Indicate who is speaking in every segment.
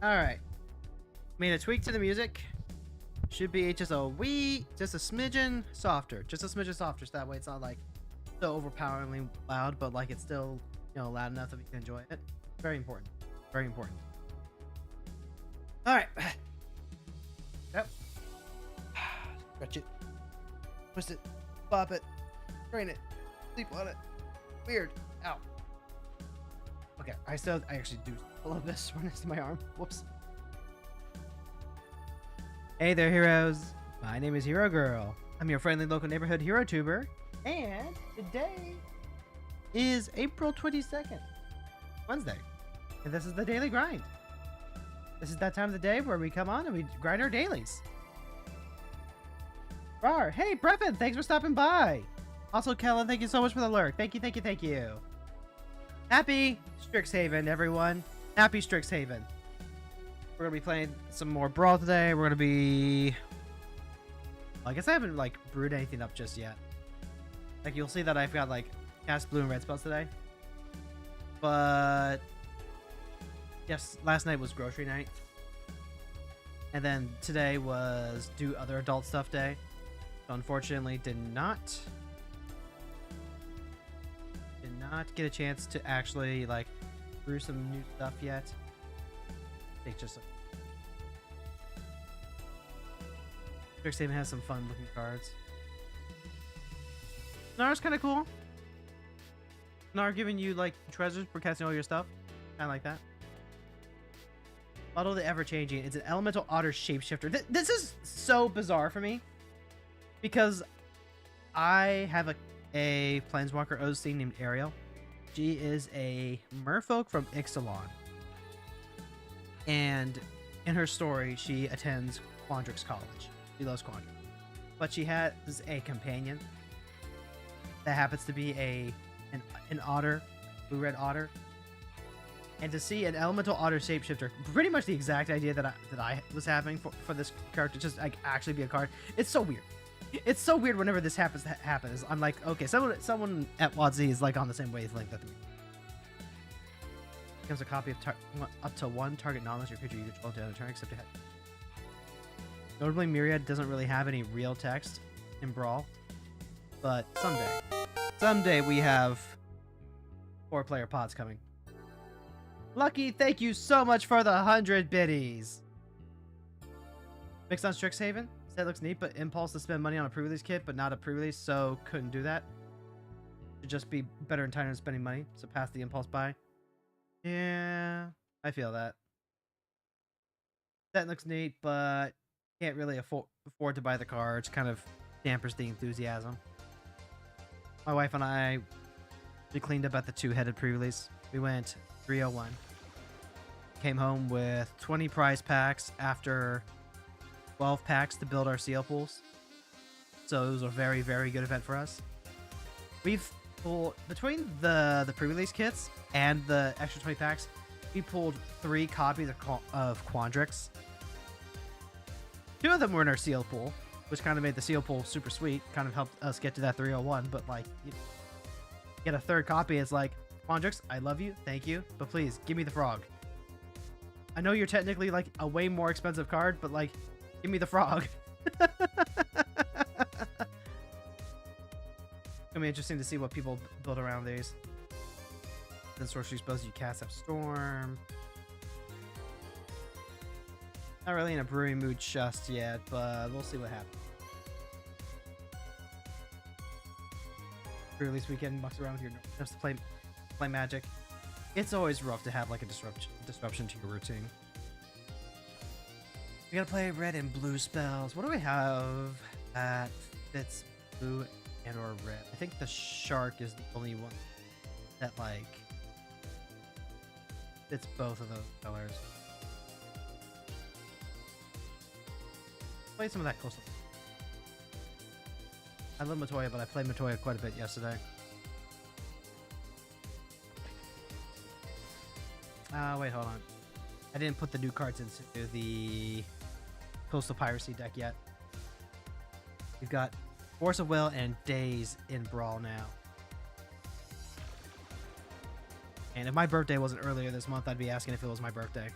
Speaker 1: Alright. Made a tweak to the music. Should be just a smidgen softer. Just a smidgen softer, so that way it's not like so overpoweringly loud, but like it's still, loud enough that we can enjoy it. Very important. Very important. Alright. Yep. Stretch it. Twist it. Pop it. Train it. Sleep on it. Weird. Ow. Okay, I actually do a little bit sore next to my arm. Whoops. Hey there, heroes. My name is Hero Girl. I'm your friendly local neighborhood hero tuber, and today is April 22nd, Wednesday, and this is the daily grind. This is that time of the day where we come on and we grind our dailies. Rar, hey, Breffin, thanks for stopping by. Also, Kellen, thank you so much for the lurk. Thank you, thank you, thank you. Happy Strixhaven, everyone. Happy Strixhaven. We're gonna be playing some more Brawl today. We're gonna be... I guess I haven't, brewed anything up just yet. You'll see that I've got, cast blue and red spells today. But... yes, last night was grocery night. And then today was do other adult stuff day. So unfortunately, did not get a chance to actually, brew some new stuff yet. It's just... Strixhaven has some fun looking cards. Nara's kind of cool. Nara giving you, treasures for casting all your stuff. Kind of like that. Model the Ever-Changing. It's an elemental otter shapeshifter. This is so bizarre for me. Because I have a Planeswalker OC named Ariel. She is a merfolk from Ixalan. And in her story, she attends Quandrix College. She loves Quandrix. But she has a companion that happens to be an otter, blue-red otter. And to see an elemental otter shapeshifter, pretty much the exact idea that I was having for this character, just actually be a card. It's so weird. It's so weird whenever this happens. I'm like, okay, someone at WotZ is on the same wavelength that me. Becomes a copy of up to one target knowledge your creature you control to turn except to head. Notably, Myriad doesn't really have any real text in Brawl, but someday we have 4-player pods coming. Lucky, thank you so much for the 100 biddies. Mixed on Strixhaven. That looks neat, but impulse to spend money on a pre-release kit, but not a pre-release, so couldn't do that. Should just be better in time than spending money, so pass the impulse buy. Yeah, I feel that. That looks neat, but can't really afford to buy the cards. Kind of dampers the enthusiasm. My wife and I, we cleaned up at the 2-headed pre-release. We went 301. Came home with 20 prize packs after 12 packs to build our seal pools. So it was a very, very good event for us. We've pulled, between the pre-release kits and the extra 20 packs, we pulled 3 copies of Quandrix. 2 of them were in our seal pool, which kind of made the seal pool super sweet. Kind of helped us get to that 301, but you get a 3rd copy, it's like, Quandrix, I love you, thank you, but please, give me the frog. I know you're technically a way more expensive card, but give me the frog. It'll be interesting to see what people build around these. Then sorcery spells you cast have Storm. Not really in a brewing mood just yet, but we'll see what happens. Pre-release weekend, mucks around with your just to play Magic. It's always rough to have a disruption to your routine. We gotta play red and blue spells. What do we have that fits blue and or red? I think the shark is the only one that fits both of those colors. Play some of that coastal. I love Matoya, but I played Matoya quite a bit yesterday. Wait, hold on. I didn't put the new cards into the Coastal Piracy deck yet. We've got Force of Will and Days in Brawl now. And if my birthday wasn't earlier this month, I'd be asking if it was my birthday.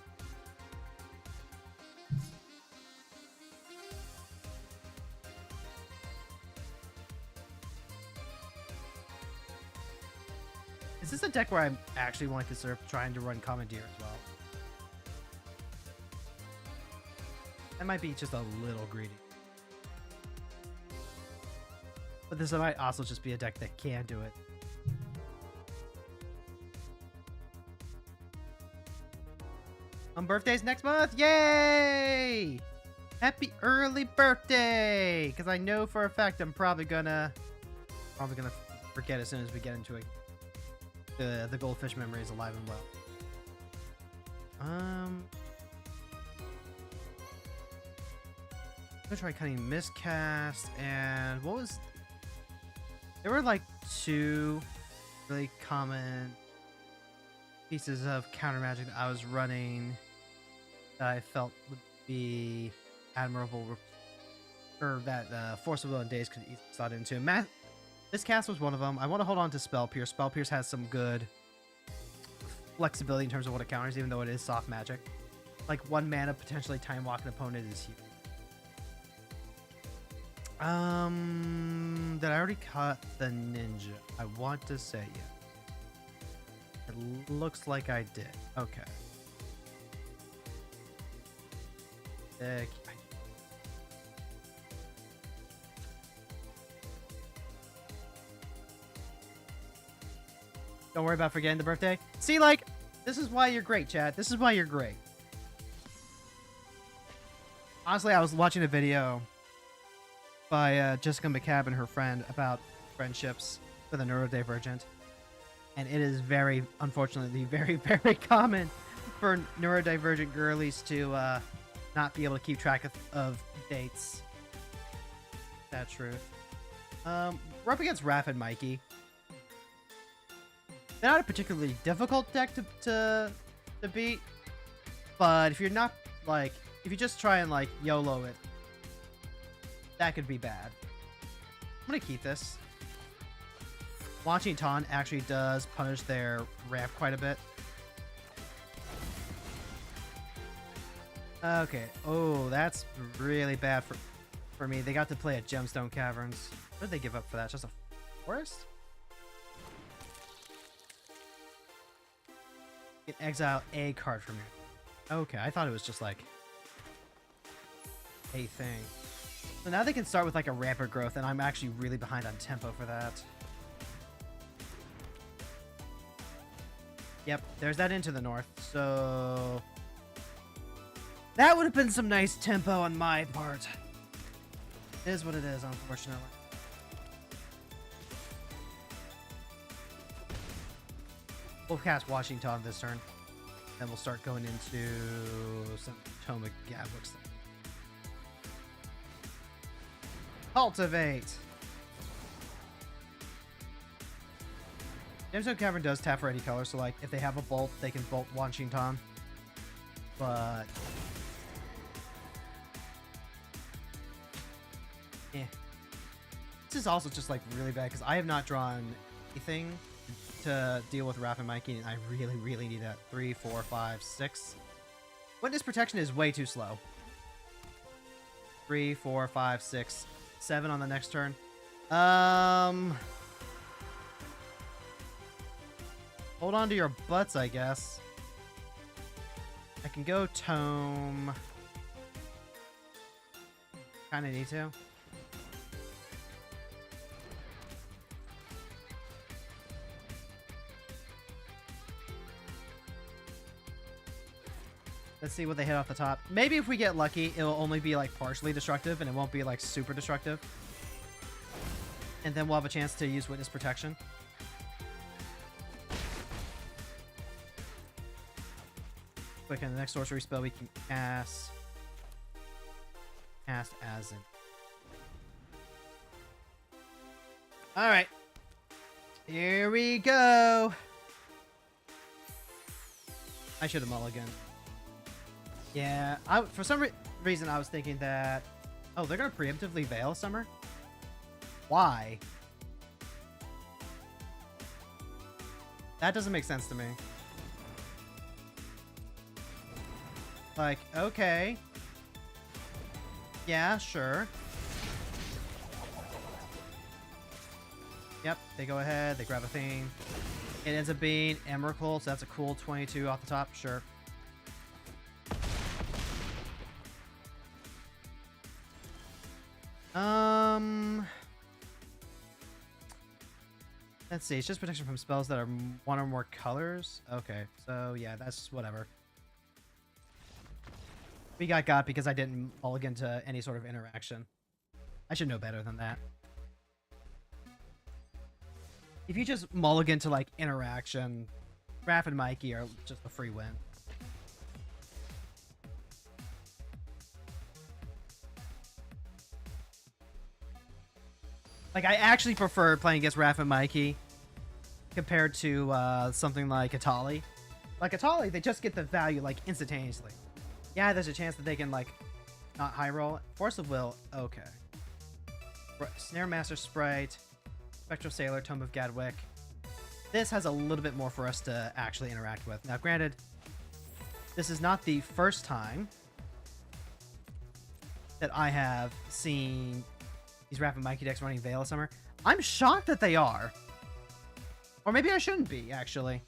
Speaker 1: Is this a deck where I actually want to consider trying to run Commandeer as well? That might be just a little greedy. But this might also just be a deck that can do it. Birthdays next month! Yay! Happy early birthday! Because I know for a fact I'm probably gonna forget as soon as we get into it. The goldfish memory is alive and well. I'm gonna try cutting miscast, and what was... There were like 2 really common pieces of counter magic that I was running that I felt would be admirable, or that Force of Will and Days could easily slot into. Miscast was one of them. I want to hold on to Spell Pierce. Spell Pierce has some good flexibility in terms of what it counters, even though it is soft magic. Like 1 mana, potentially time walk an opponent is huge. Did I already cut the ninja? I want to say yeah. It looks like I did. Okay. Don't worry about forgetting the birthday. See, like, this is why you're great, chat. This is why you're great. Honestly, I was watching a video by Jessica McCabe and her friend about friendships with a neurodivergent. And it is very, unfortunately, very, very common for neurodivergent girlies to not be able to keep track of dates. That's truth. We're up against Raph and Mikey. They're not a particularly difficult deck to beat, but if you're not, like, if you just try and, like, YOLO it, that could be bad. I'm gonna keep this. Launching Taunt actually does punish their ramp quite a bit. Okay. Oh, that's really bad for me. They got to play at Gemstone Caverns. What did they give up for that? Just a forest? You can exile a card from here. Okay, I thought it was just like a thing. So now they can start with like a rampant growth, and I'm actually really behind on tempo for that. Yep, there's that into the north, so that would have been some nice tempo on my part. It is what it is, unfortunately. We'll cast Washington this turn. Then we'll start going into some Toma Gab looks like. Cultivate! Gemstone Cavern does tap for any color, so like if they have a bolt, they can bolt Washington. But eh. This is also just like really bad because I have not drawn anything to deal with Raph and Mikey, and I really, really need that. 3, 4, 5, 6. Witness Protection is way too slow. 3, 4, 5, 6, 7 on the next turn. Hold on to your butts, I guess. I can go Tome. Kinda need to. Let's see what they hit off the top. Maybe if we get lucky, it'll only be like partially destructive and it won't be like super destructive. And then we'll have a chance to use Witness Protection. Click on the next sorcery spell we can cast. Cast as in. Alright. Here we go. I should have mulliganed. Yeah, for some reason I was thinking that... Oh, they're going to preemptively Veil Summer? Why? That doesn't make sense to me. Like, okay. Yeah, sure. Yep, they go ahead, they grab a thing. It ends up being Emrakul, so that's a cool 22 off the top, sure. Let's see, it's just protection from spells that are one or more colors. Okay, so yeah, that's whatever. We got because I didn't mulligan to any sort of interaction. I should know better than that. If you just mulligan to, like, interaction, Raph and Mikey are just a free win. Like, I actually prefer playing against Raph and Mikey compared to something like Atali. Like, Atali, they just get the value, like, instantaneously. Yeah, there's a chance that they can, like, not high roll. Force of Will, okay. Snare Master Sprite, Spectral Sailor, Tome of Gadwick. This has a little bit more for us to actually interact with. Now, granted, this is not the first time that I have seen these Rapid Mikey decks running Veil of Summer. I'm shocked that they are. Or maybe I shouldn't be, actually.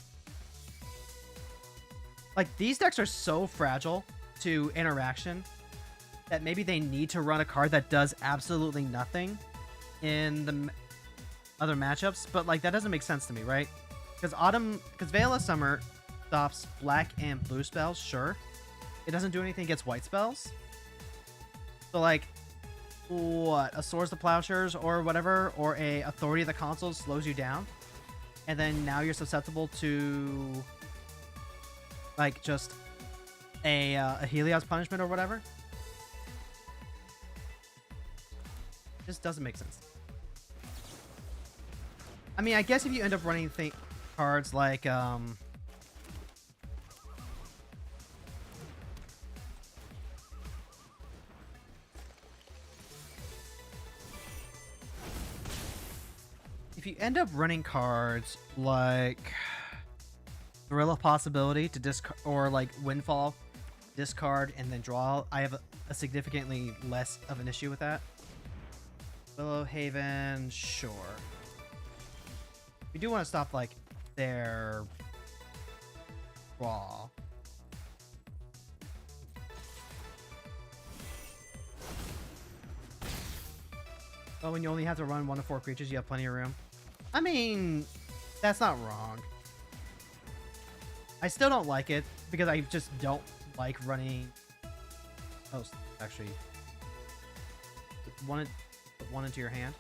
Speaker 1: Like, these decks are so fragile to interaction that maybe they need to run a card that does absolutely nothing in the other matchups, but, like, that doesn't make sense to me, right? Because Veil of Summer stops black and blue spells, sure. It doesn't do anything against white spells. So, like, what? A Swords to Plowshares or whatever, or a Authority of the Console slows you down, and then now you're susceptible to, like, just a Helios Punishment or whatever. Just doesn't make sense. I mean, I guess if you end up running cards like, if you end up running cards like Gorilla Possibility to discard, or like Windfall, discard and then draw, I have a significantly less of an issue with that. Willow Haven, sure. We do want to stop, like, their raw. But when you only have to run 1 to 4 creatures, you have plenty of room. I mean, that's not wrong. I still don't like it because I just don't like running. Oh, actually, put one into your hand.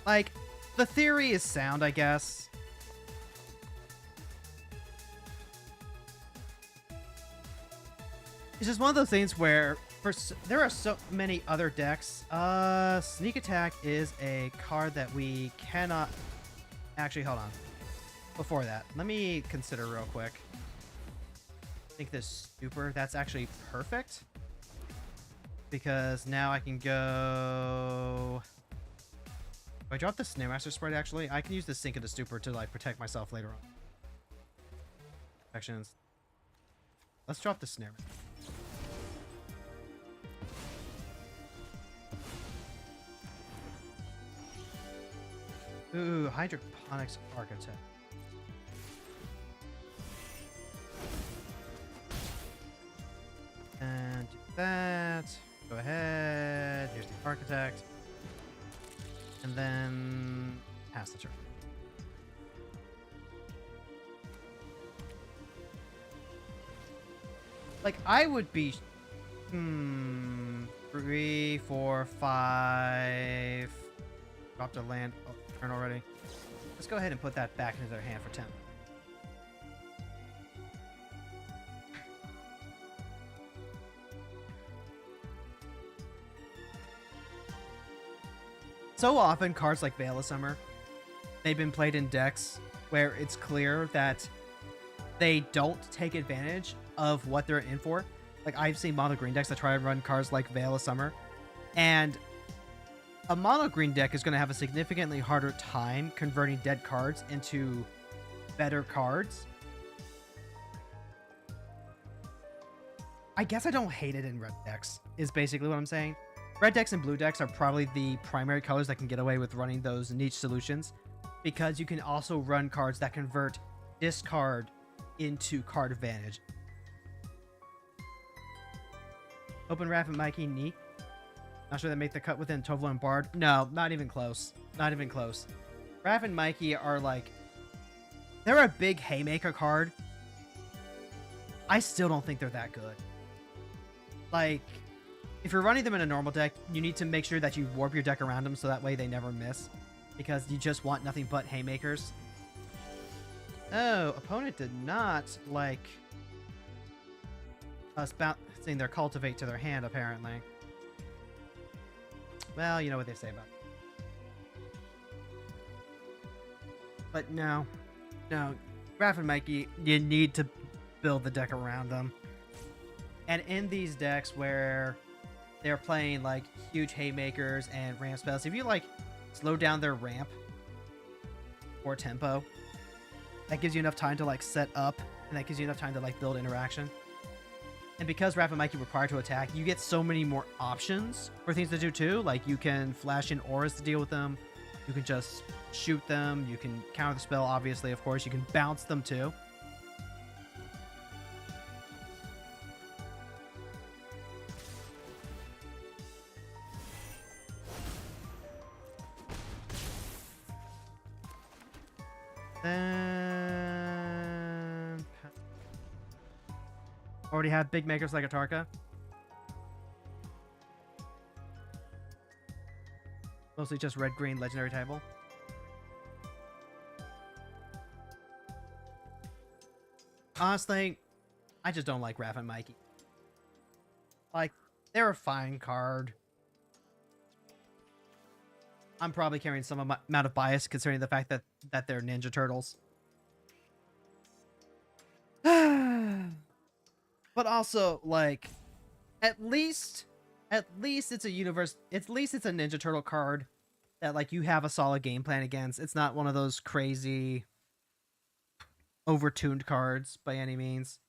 Speaker 1: Like, the theory is sound, I guess. It's just one of those things where there are so many other decks. Sneak Attack is a card that we cannot... Actually, hold on. Before that, let me consider real quick. I think this Stupor, that's actually perfect. Because now I can go... If I drop the Snare Master Sprite, actually, I can use the Sink of the Stupor to, like, protect myself later on. Actions. Let's drop the Snare. Ooh, Hydroponics Architect. And do that. Go ahead. Here's the Architect. And then pass the turn. Like, I would be... 3, 4, 5... Dropped a land turn already. Let's go ahead and put that back into their hand for 10. So often, cards like Veil of Summer, they've been played in decks where it's clear that they don't take advantage of what they're in for. Like, I've seen mono green decks that try to run cards like Veil of Summer, and a mono green deck is going to have a significantly harder time converting dead cards into better cards. I guess I don't hate it in red decks, is basically what I'm saying. Red decks and blue decks are probably the primary colors that can get away with running those niche solutions, because you can also run cards that convert discard into card advantage. Open Raph and Mikey, neat. Not sure they make the cut within Tovlo and Bard. No, not even close. Not even close. Raph and Mikey are like... They're a big haymaker card. I still don't think they're that good. Like, if you're running them in a normal deck, you need to make sure that you warp your deck around them so that way they never miss. Because you just want nothing but haymakers. Oh, opponent did not like us bouncing their cultivate to their hand, apparently. Well, you know what they say about it. But no. No. Raph and Mikey, you need to build the deck around them. And in these decks where they're playing like huge haymakers and ramp spells, if you like slow down their ramp or tempo, that gives you enough time to like set up, and that gives you enough time to like build interaction. And because Raph and Mikey require to attack, you get so many more options for things to do too. Like you can flash in auras to deal with them. You can just shoot them. You can counter the spell, obviously, of course. You can bounce them too. Then... already have big makers like Atarka. Mostly just red-green legendary table. Honestly, I just don't like Raph and Mikey. Like, they're a fine card. I'm probably carrying some amount of bias concerning the fact that they're Ninja Turtles. But also, like, at least it's a universe. At least it's a Ninja Turtle card that like you have a solid game plan against. It's not one of those crazy overtuned cards by any means.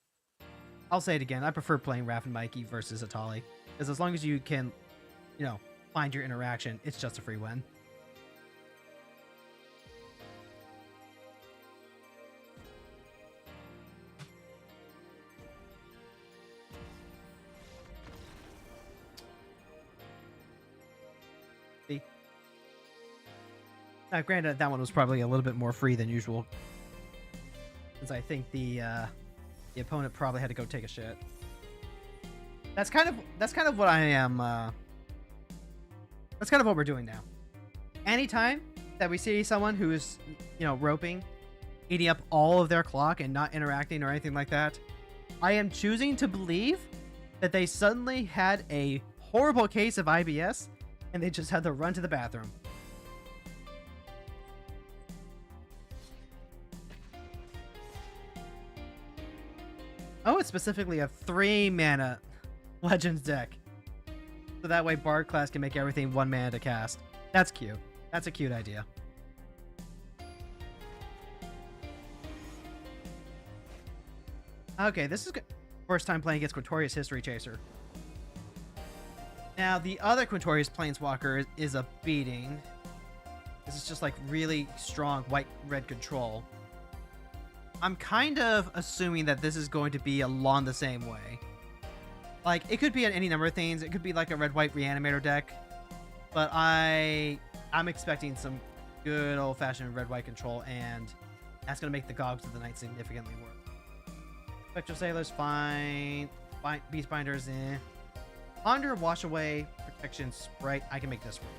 Speaker 1: I'll say it again. I prefer playing Raph and Mikey versus Atali, because as long as you can, you know, find your interaction, it's just a free win. Now, granted, that one was probably a little bit more free than usual, since I think the opponent probably had to go take a shit. That's kind of what I am. That's kind of what we're doing now. Anytime that we see someone who is, you know, roping, eating up all of their clock and not interacting or anything like that, I am choosing to believe that they suddenly had a horrible case of IBS and they just had to run to the bathroom. Oh, it's specifically a 3-mana Legends deck. So that way Bard class can make everything 1 mana to cast. That's cute. That's a cute idea. Okay, this is first time playing against Quintorius History Chaser. Now, the other Quintorius Planeswalker is a beating. This is just like really strong white-red control. I'm kind of assuming that this is going to be along the same way. Like, it could be any number of things. It could be like a red-white reanimator deck. But I'm expecting some good old-fashioned red-white control, and that's going to make the Gogs of the Night significantly work. Spectral Sailor's fine. Beastbinder's in. Ponder, Wash Away, Protection, Sprite. I can make this work.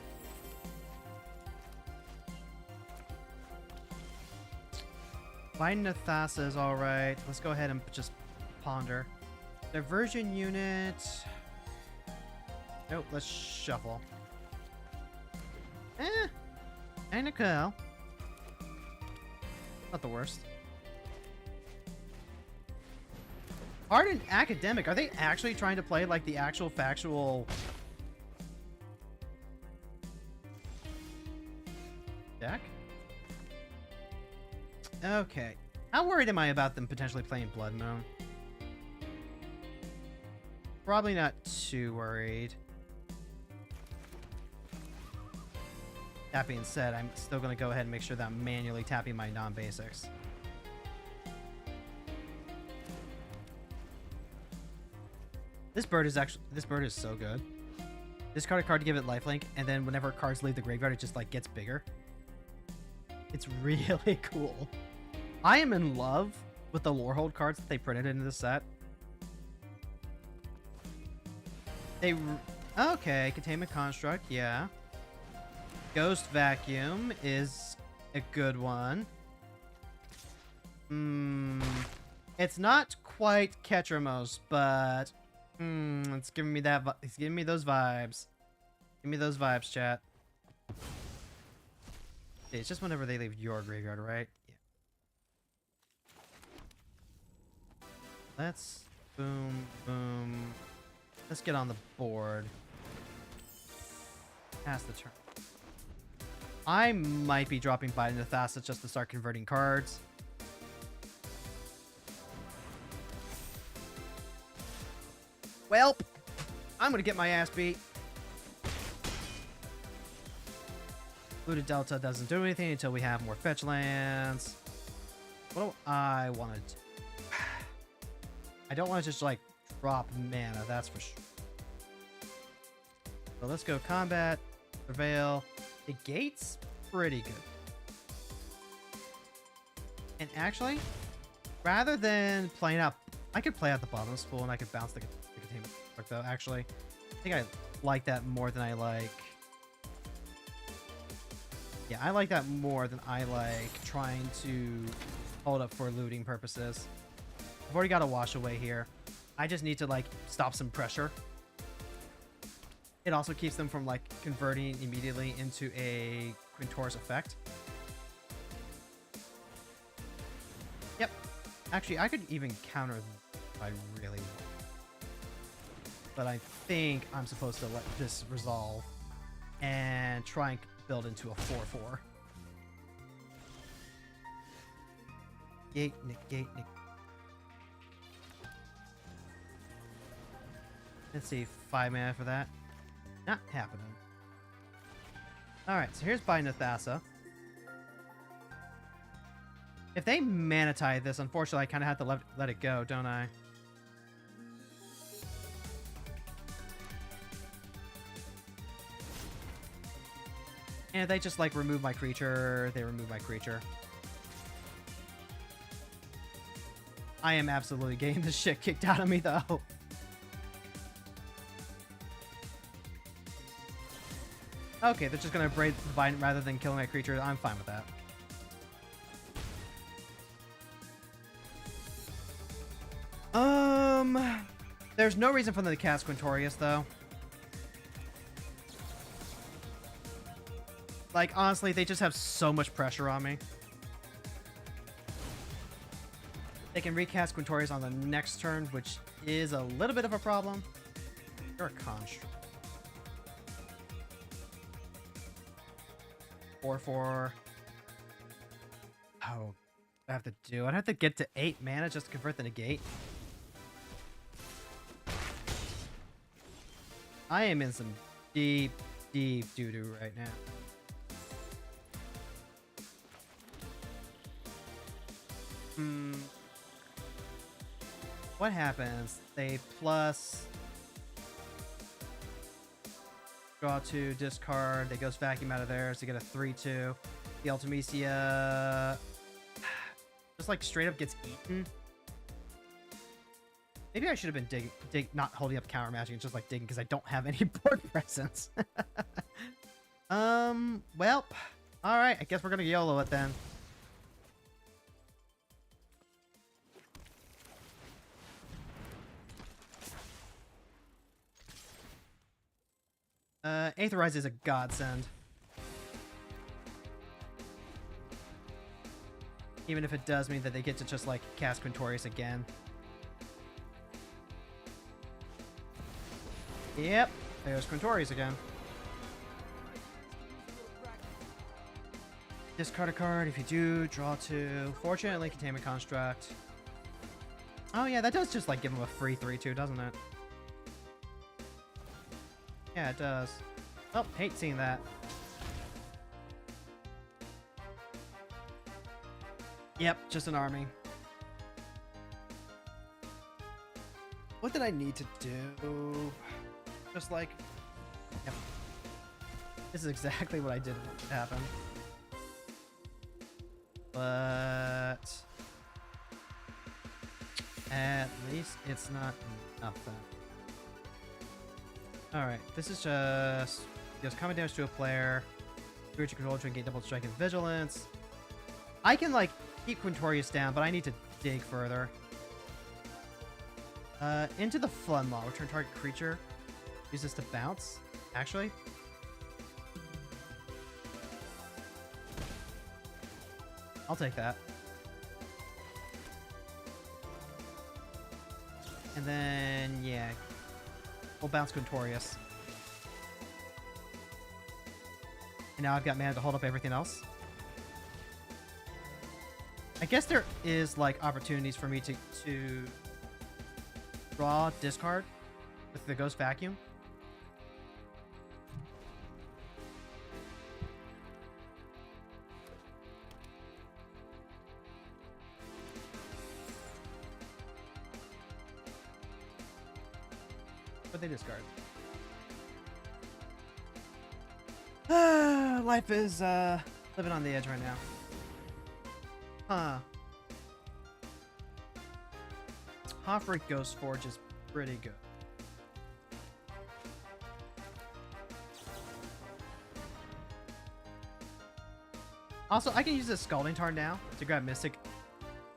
Speaker 1: Biden Nathasa is alright. Let's go ahead and just ponder. Diversion unit. Nope, let's shuffle. Ain't a cool. Not the worst. Ardent Academic. Are they actually trying to play like the actual factual deck? Okay. How worried am I about them potentially playing Blood Moon? Probably not too worried. That being said, I'm still going to go ahead and make sure that I'm manually tapping my non-basics. This bird is so good. Discard a card to give it lifelink, and then whenever cards leave the graveyard, it just like gets bigger. It's really cool. I am in love with the lore hold cards that they printed into this set. Okay, Containment Construct, yeah. Ghost Vacuum is a good one. It's not quite Ketramos, but it's giving me that. It's giving me those vibes. Give me those vibes, chat. It's just whenever they leave your graveyard, right? Yeah. Let's boom. Let's get on the board. Pass the turn. I might be dropping by Nathasa just to start converting cards. Welp, I'm gonna get my ass beat. Looted Delta doesn't do anything until we have more fetch lands. What do I want to do? I don't want to just like drop mana, that's for sure. So let's go combat, prevail. The gate's pretty good. And actually, rather than playing out, I could play out the bottom spool and I could bounce the containment work though. Actually, I think I like that more than I like. Yeah, I like that more than I like trying to hold up for looting purposes. I've already got a wash away here. I just need to like stop some pressure. It also keeps them from like converting immediately into a Quintor's effect. Yep. Actually, I could even counter them if I really want. But I think I'm supposed to let this resolve and try and build into a 4/4. Gate. Let's see, 5 mana for that. Not happening. Alright, so here's by Nathasa. If they mana tie this, unfortunately, I kind of have to let it go, don't I? And if they just, like, remove my creature, they remove my creature. I am absolutely getting this shit kicked out of me, though. Okay, they're just gonna braid the vine rather than killing my creature. I'm fine with that. There's no reason for them to cast Quintorius, though. Like, honestly, they just have so much pressure on me. They can recast Quintorius on the next turn, which is a little bit of a problem. You're a construct. 4/4. Oh, I have to do. I'd have to get to 8 mana just to convert the negate. I am in some deep doo-doo right now. What happens? They plus draw 2, discard. They ghost vacuum out of there, so you get a 3/2. The Ultimecia just like straight up gets eaten. Maybe I should have been not holding up counter matching, just like digging because I don't have any board presence. Well, all right. I guess we're gonna YOLO it then. Aetherize is a godsend. Even if it does mean that they get to just like cast Quintorius again. Yep, there's Quintorius again. Discard a card. If you do, draw 2. Fortunately, Containment Construct. Oh yeah, that does just like give him a free 3/2, doesn't it? Yeah, it does. Oh, hate seeing that. Yep, just an army. What did I need to do? Just like... Yep. This is exactly what I didn't want to happen. But... at least it's not nothing. Alright, this is just... deals combat damage to a player. Creature control to gain double strike and vigilance. I can, like, keep Quintorius down, but I need to dig further. Into the Flood Maw. Return target creature. Use this to bounce, actually. I'll take that. And then, yeah. We'll bounce Quintorius. And now I've got mana to hold up everything else. I guess there is, like, opportunities for me to draw, discard with the Ghost Vacuum. But they discard. Life is living on the edge right now. Huh. Hoffric Ghost Forge is pretty good. Also, I can use this Scalding Tarn now to grab Mystic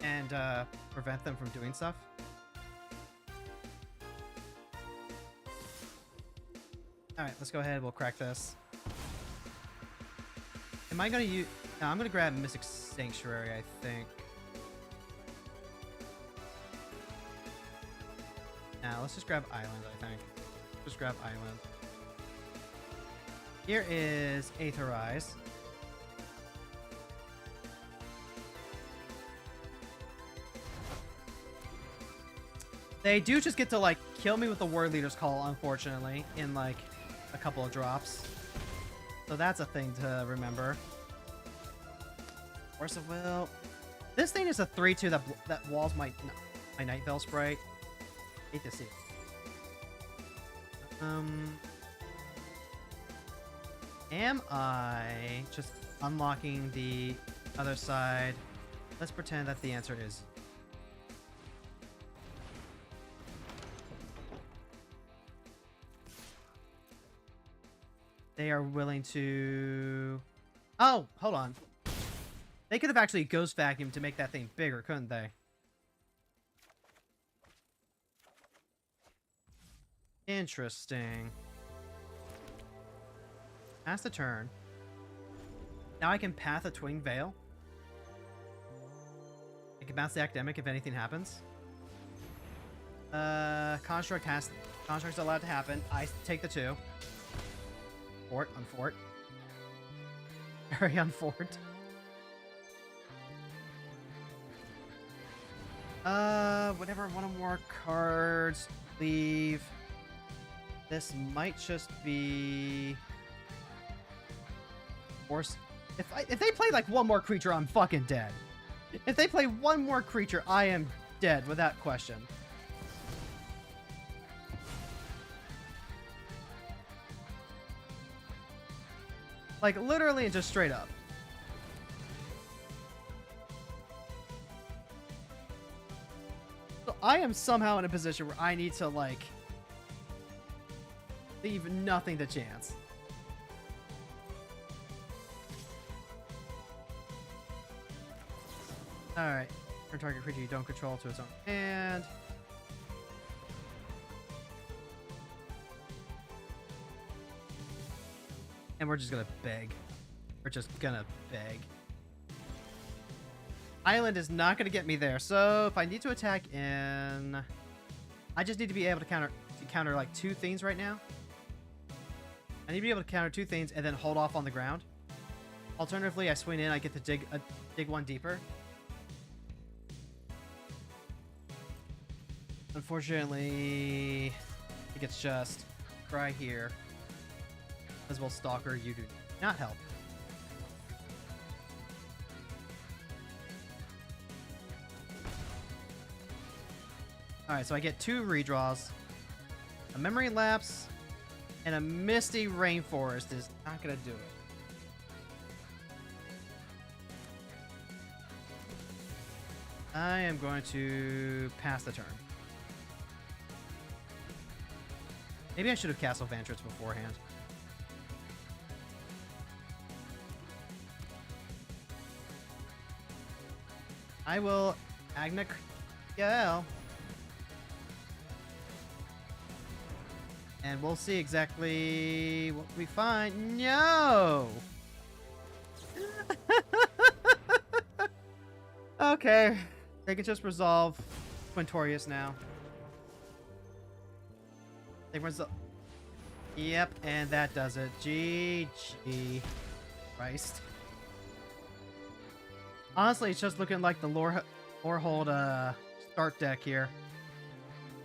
Speaker 1: and prevent them from doing stuff. Alright, let's go ahead. We'll crack this. Am I going to use... No, I'm going to grab Mystic Sanctuary, I think. Now, let's just grab Island, I think. Just grab Island. Here is Aetherize. They do just get to, like, kill me with the Word Leader's Call, unfortunately, in, like, a couple of drops. So that's a thing to remember. Force of Will. This thing is a 3-2 that walls my Night Veil Sprite. Hate to see it. Am I just unlocking the other side? Let's pretend that the answer is... They are willing to... Oh, hold on. They could have actually Ghost Vacuum to make that thing bigger, couldn't they? Interesting. Pass the turn. Now I can Path a Twin Veil. I can bounce the Academic if anything happens. Construct's allowed to happen. I take the 2. Fort on Fort. Very on Fort. Whatever, one or more cards. Leave. This might just be... Force. If they play like one more creature, I'm fucking dead. If they play one more creature, I am dead without question. Like, literally and just straight up. So I am somehow in a position where I need to, like, leave nothing to chance. Alright. Turn target creature you don't control to its own hand. And we're just gonna beg. We're just gonna beg. Island is not gonna get me there, so if I need to attack in... I just need to be able to counter like 2 things right now. I need to be able to counter 2 things and then hold off on the ground. Alternatively, I swing in, I get to dig 1 deeper. Unfortunately, I think it's just cry here. As well, Stalker, you do not help. Alright, so I get 2 redraws. A memory lapse and a misty rainforest is not gonna do it. I am going to pass the turn. Maybe I should have Castle Vantress beforehand. I will Agna Kiel. And we'll see exactly what we find. No! Okay. They can just resolve Quintorius now. They resolve. Yep, and that does it. GG. Christ. Honestly, it's just looking like the Lorehold start deck here.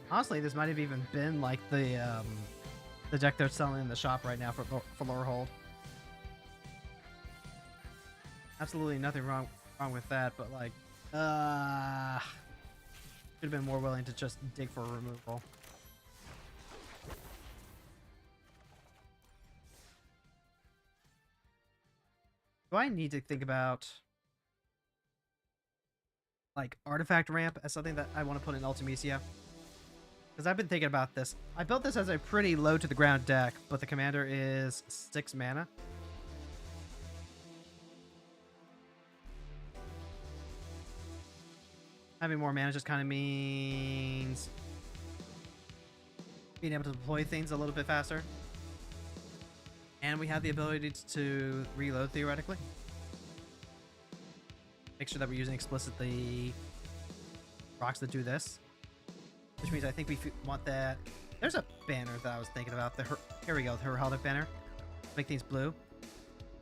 Speaker 1: Honestly, this might have even been like the deck they're selling in the shop right now for Lorehold. Absolutely nothing wrong with that, but like, should have been more willing to just dig for a removal. Do I need to think about like artifact ramp as something that I want to put in Ultimecia? Because I've been thinking about this. I built this as a pretty low to the ground deck, but the commander is 6 mana. Having more mana just kind of means being able to deploy things a little bit faster. And we have the ability to reload theoretically. Make sure that we're using explicitly rocks that do this. Which means I think we want that. There's a banner that I was thinking about. Here we go, the Heraldic banner. Make things blue.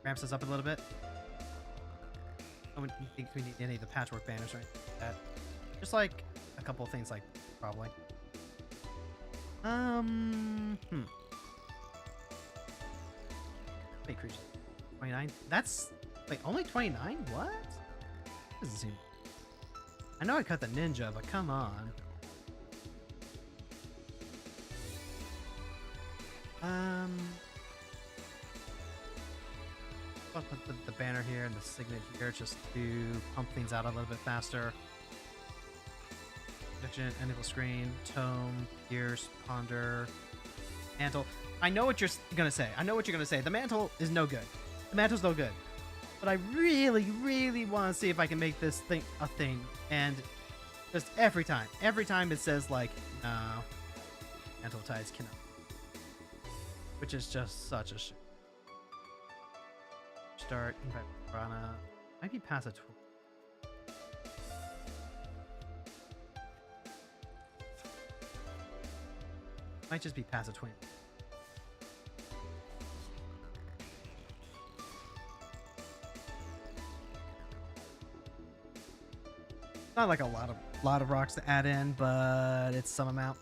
Speaker 1: Ramps us up a little bit. I don't think we need any of the patchwork banners or anything like that. Just like a couple of things like probably. Wait, creatures. 29? That's wait, only 29? What? Doesn't seem. I know I cut the ninja, but come on. I'll put the banner here and the signet here just to pump things out a little bit faster. Projection, enable screen, tome, pierce, ponder, mantle. I know what you're gonna say. I know what you're gonna say. The mantle is no good. The mantle's no good. But I really, really want to see if I can make this thing a thing. And just every time it says like, no, mantle tides cannot. Which is just such a shame. Start, invite Rana. Might be past a 12. Might just be past a 20. Not like a lot of rocks to add in, but it's some amount.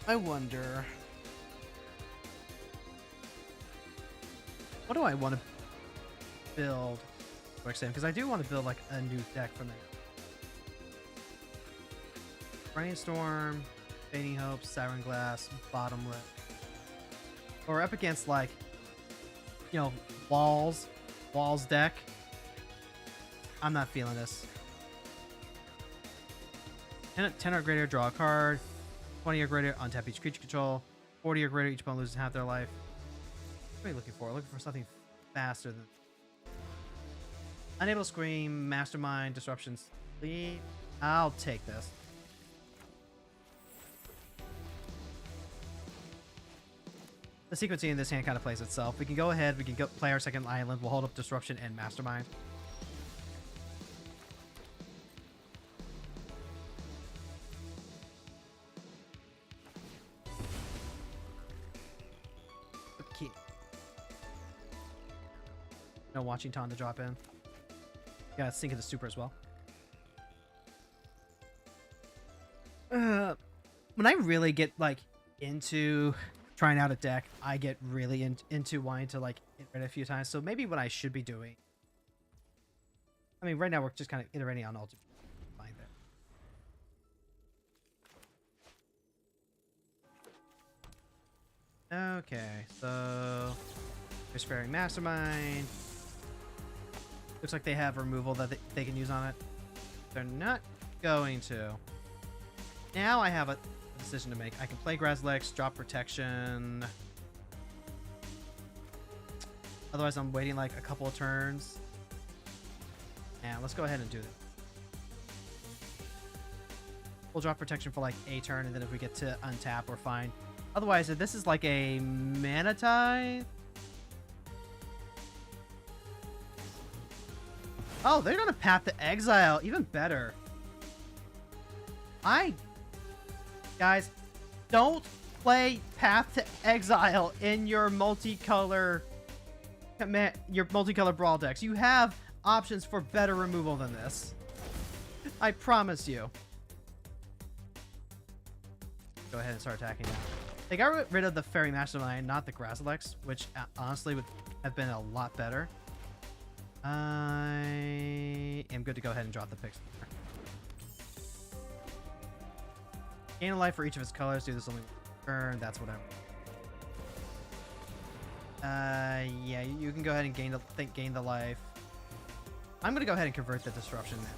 Speaker 1: I wonder, what do I want to build? Because I do want to build like a new deck from there. Brainstorm, Fading Hopes, Siren Glass, Bottomless. Or we're up against like, you know, walls deck. I'm not feeling this. 10 or greater, draw a card. 20 or greater, untap each creature control. 40 or greater, each opponent loses half their life. What are you looking for? Looking for something faster than. Unable to scream, Mastermind, Disruption, Sleep. I'll take this. The sequencing in this hand kind of plays itself. We can go ahead, we can go play our second island, we'll hold up Disruption and Mastermind. Okay. No watching Ton to drop in. Yeah, sync into super as well. When I really get like into trying out a deck, I get really into wanting to like iterate a few times. So maybe what I should be doing. I mean, right now we're just kind of iterating on ultimate. Fine there. Okay, so there's Faring Mastermind. Looks like they have removal that they can use on it. They're not going to. Now I have a decision to make. I can play Grazlex, drop protection. Otherwise, I'm waiting like a couple of turns. Yeah, let's go ahead and do that. We'll drop protection for like a turn, and then if we get to untap, we're fine. Otherwise, if this is like a mana tithe. Oh, they're gonna Path to Exile. Even better. Guys, don't play Path to Exile in your multicolor brawl decks. You have options for better removal than this. I promise you. Go ahead and start attacking now. They got rid of the Fairy Mastermind, not the Grazlex, which honestly would have been a lot better. I am good to go ahead and drop the picks. Gain a life for each of its colors. Do this only turn. That's whatever. Yeah, you can go ahead and gain the life. I'm gonna go ahead and convert the disruption now.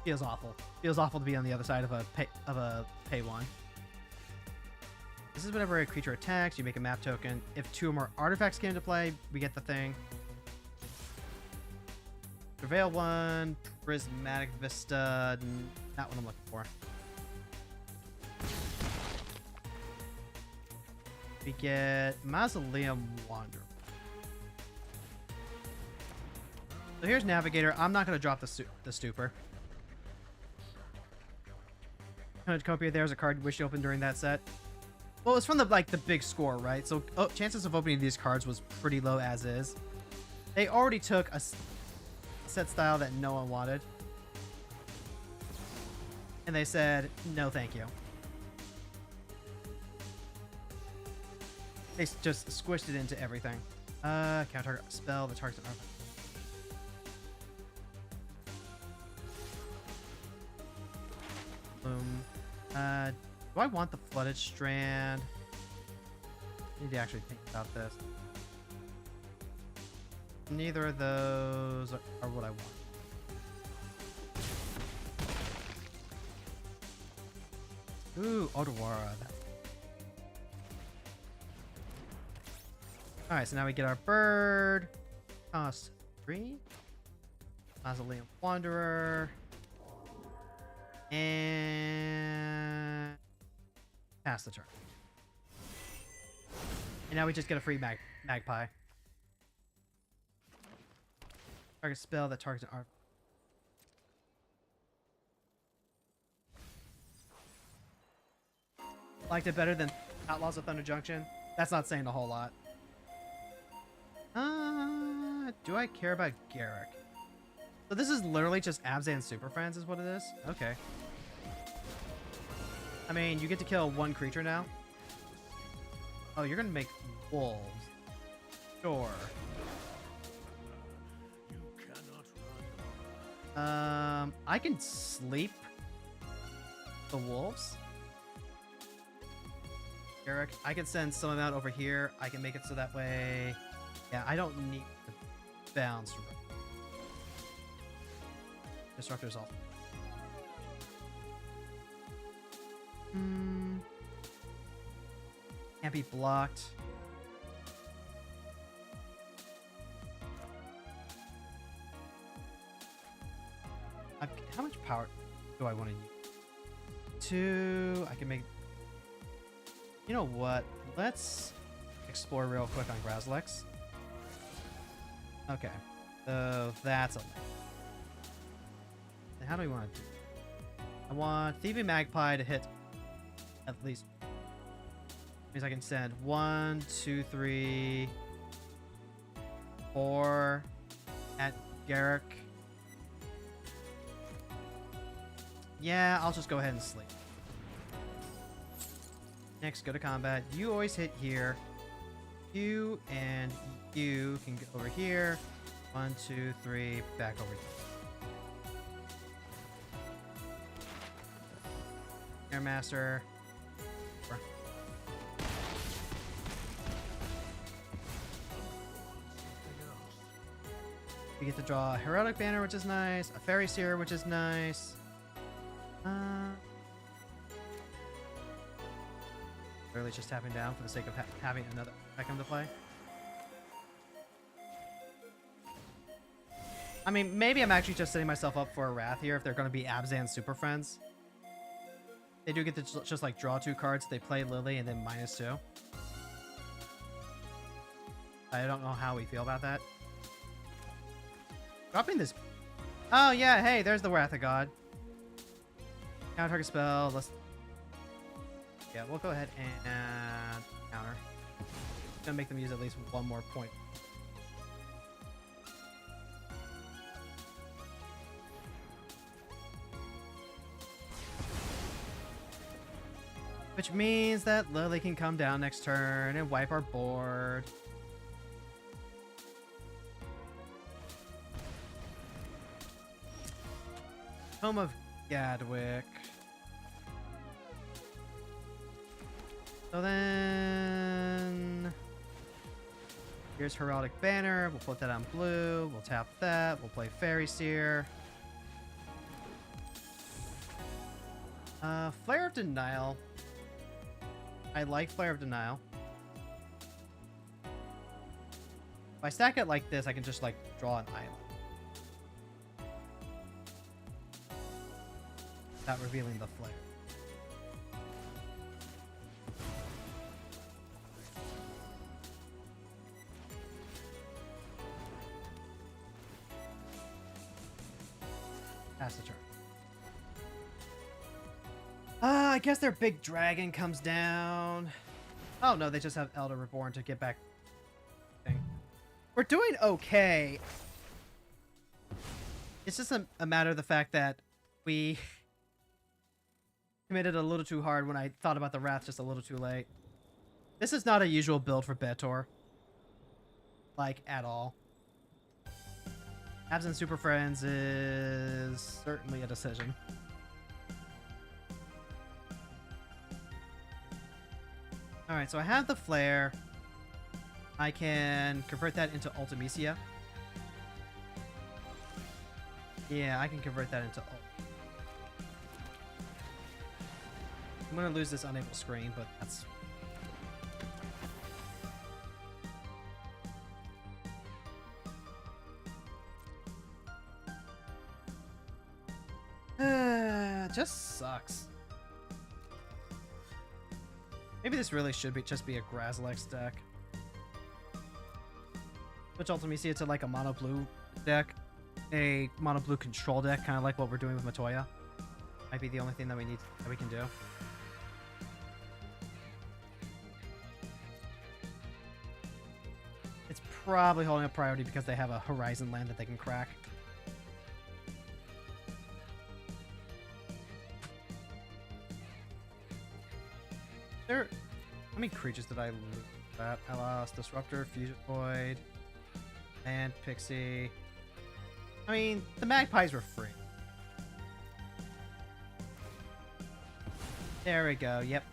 Speaker 1: Feels awful. Feels awful to be on the other side of a pay one. This is whenever a creature attacks, you make a map token. If 2 or more artifacts came into play, we get the thing. Prevail 1, Prismatic Vista, not what I'm looking for. We get Mausoleum Wanderer. So here's Navigator. I'm not going to drop the Stupor. Cornucopia, there's a card you wish you opened during that set. Well, it's from the big score, right? So chances of opening these cards was pretty low as is. They already took a set style that no one wanted. And they said, no thank you. They just squished it into everything. Counter spell, the target's an artifact. Boom. Do I want the Flooded Strand? I need to actually think about this. Neither of those are what I want. Ooh, Odawara. Alright, so now we get our bird. Cost 3. Mausoleum Wanderer. And pass the turn. And now we just get a free magpie. Target spell that targets an art. Liked it better than Outlaws of Thunder Junction. That's not saying a whole lot. Do I care about Garrick? So this is literally just Abzan Super Friends is what it is? Okay. I mean, you get to kill 1 creature now. Oh, you're gonna make wolves. Sure. I can sleep the wolves. Garrick, I can send some of them out over here. I can make it so that way. Yeah, I don't need to bounce. Disruptor's all. Can't be blocked. How much power do I want to use? 2. I can make. You know what? Let's explore real quick on Grazlex. Okay, so that's a. How do we want to do it? I want Thieving Magpie to hit at least. Means I can send 1, 2, 3, 4 at Garrick. Yeah, I'll just go ahead and sleep. Next, go to combat. You always hit here. You and you can get over here. 1, 2, 3, back over here. Airmaster. We get to draw a Heraldic Banner, which is nice. A Fairy Seer, which is nice. Literally just tapping down for the sake of having another effect come to play. I mean, maybe I'm actually just setting myself up for a Wrath here if they're going to be Abzan Super Friends. They do get to just like draw 2 cards. They play Lily and then -2. I don't know how we feel about that. Dropping this. Oh yeah, hey, there's the Wrath of God. Counter target spell. Let's. Yeah, we'll go ahead and counter. Gonna make them use at least 1 more point. Which means that Lily can come down next turn and wipe our board. Home of Gadwick. So then... Here's Heraldic Banner. We'll put that on blue. We'll tap that. We'll play Fairy Seer. Flare of Denial. I like Flare of Denial. If I stack it like this, I can just like draw an island. Without revealing the flare. Pass the turn. I guess their big dragon comes down. Oh no, they just have Elder Reborn to get back. We're doing okay. It's just a matter of the fact that we committed a little too hard when I thought about the Wrath just a little too late. This is not a usual build for Betor. Like, at all. Absent Super Friends is certainly a decision. Alright, so I have the Flare. I can convert that into Ultimecia. Yeah, I can convert that into ult. I'm gonna lose this unable screen, but that's... just sucks. Maybe this really should be just be a Grazlex deck. Switch Ultimecia to like a mono blue deck. A mono blue control deck, kind of like what we're doing with Matoya. Might be the only thing that we can do. It's probably holding up priority because they have a Horizon land that they can crack. How many creatures did I lose? I lost Disruptor, Fusion Void, and Pixie. I mean, the Magpies were free. There we go. Yep.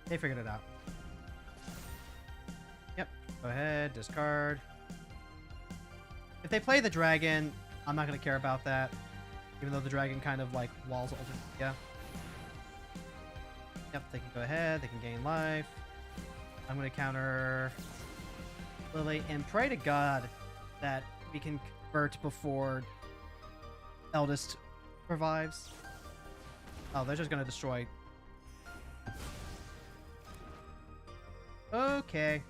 Speaker 1: They figured it out. Yep. Go ahead. Discard. If they play the dragon, I'm not going to care about that. Even though the dragon kind of like walls Ultimate. Yeah. Yep. They can go ahead. They can gain life. I'm going to counter Lily and pray to God that we can convert before Eldest revives. Oh, they're just going to destroy. Okay.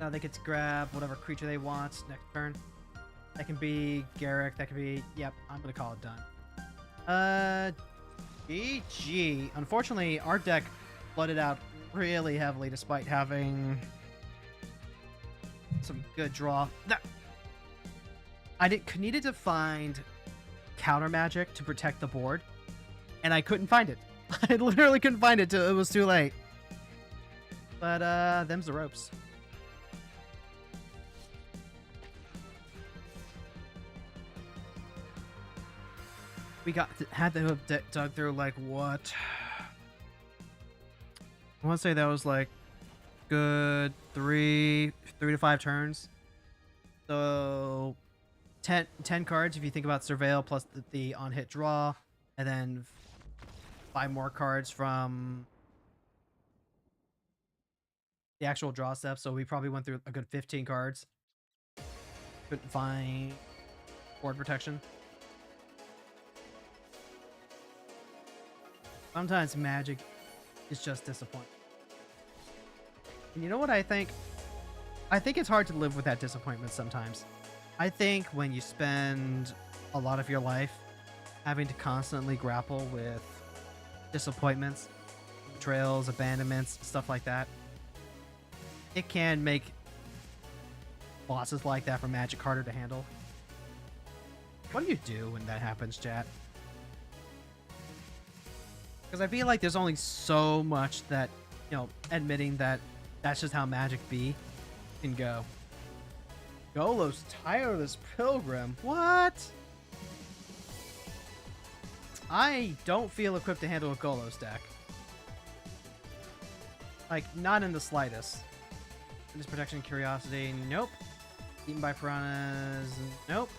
Speaker 1: Now they get to grab whatever creature they want next turn. That can be Garrick. That can be... Yep, I'm going to call it done. GG. Unfortunately, our deck flooded out really heavily despite having some good draw. I needed to find counter magic to protect the board, and I couldn't find it. I literally couldn't find it till it was too late. But them's the ropes. We had to have dug through like what? I want to say that was like good 3 to 5 turns. So 10 cards if you think about surveil plus the on hit draw, and then 5 more cards from the actual draw step. So we probably went through a good 15 cards. Couldn't find board protection. Sometimes Magic is just disappointing. And you know what I think? I think it's hard to live with that disappointment sometimes. I think when you spend a lot of your life having to constantly grapple with disappointments, betrayals, abandonments, stuff like that, it can make bosses like that for Magic harder to handle. What do you do when that happens, chat? Because I feel like there's only so much that, you know, admitting that that's just how Magic be can go. Golo's Tireless Pilgrim. What? I don't feel equipped to handle a Golos deck. Like, not in the slightest. Witness Protection, Curiosity, nope. Eaten by Piranhas, nope.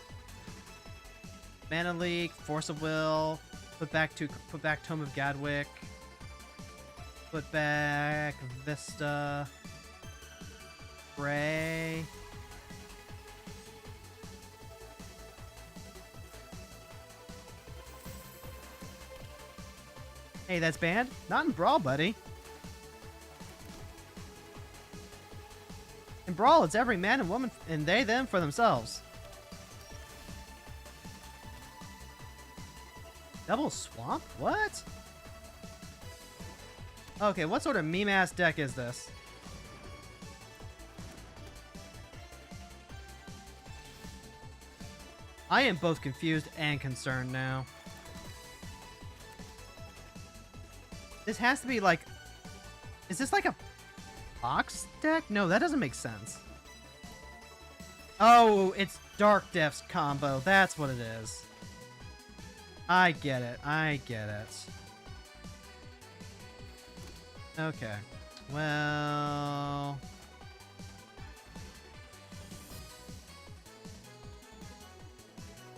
Speaker 1: Mana Leak, Force of Will, put back Tome of Gadwick, put back Vista, Ray. Hey, that's banned? Not in Brawl, buddy. In Brawl, it's every man and woman and they, them for themselves. Double Swamp? What? Okay, what sort of meme-ass deck is this? I am both confused and concerned now. This has to be like... Is this like a box deck? No, that doesn't make sense. Oh, it's Dark Depths combo. That's what it is. I get it. I get it. Okay. Well...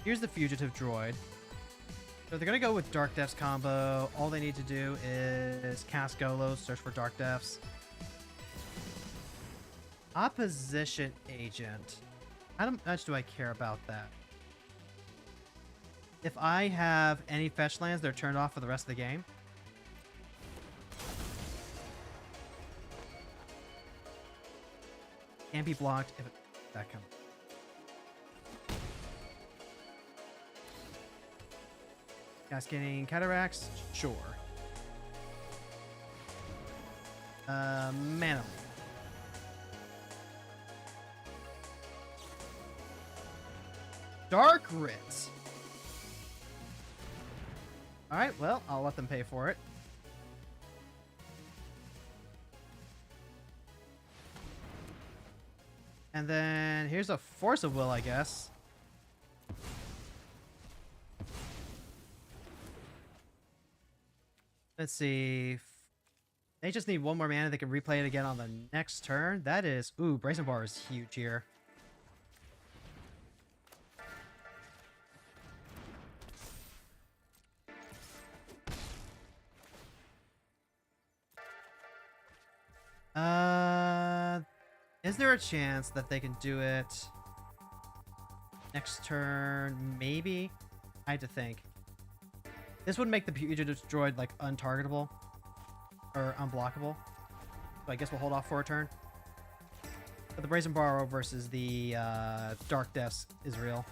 Speaker 1: Here's the Fugitive Droid. So they're going to go with Dark Depths combo. All they need to do is cast Golos, search for Dark Depths. Opposition Agent. How much do I care about that? If I have any fetch lands, they're turned off for the rest of the game. Can't be blocked if that comes. Cascading Cataracts? Sure. Mana. Dark Ritz. Alright, well, I'll let them pay for it. And then here's a Force of Will, I guess. Let's see. They just need one more mana. They can replay it again on the next turn. That is... Ooh, Brazen Bar is huge here. Is there a chance that they can do it next turn? Maybe? I had to think. This would make the Fugitive Droid, like, untargetable. Or unblockable. So I guess we'll hold off for a turn. But the Brazen Borrow versus the Dark Depths is real.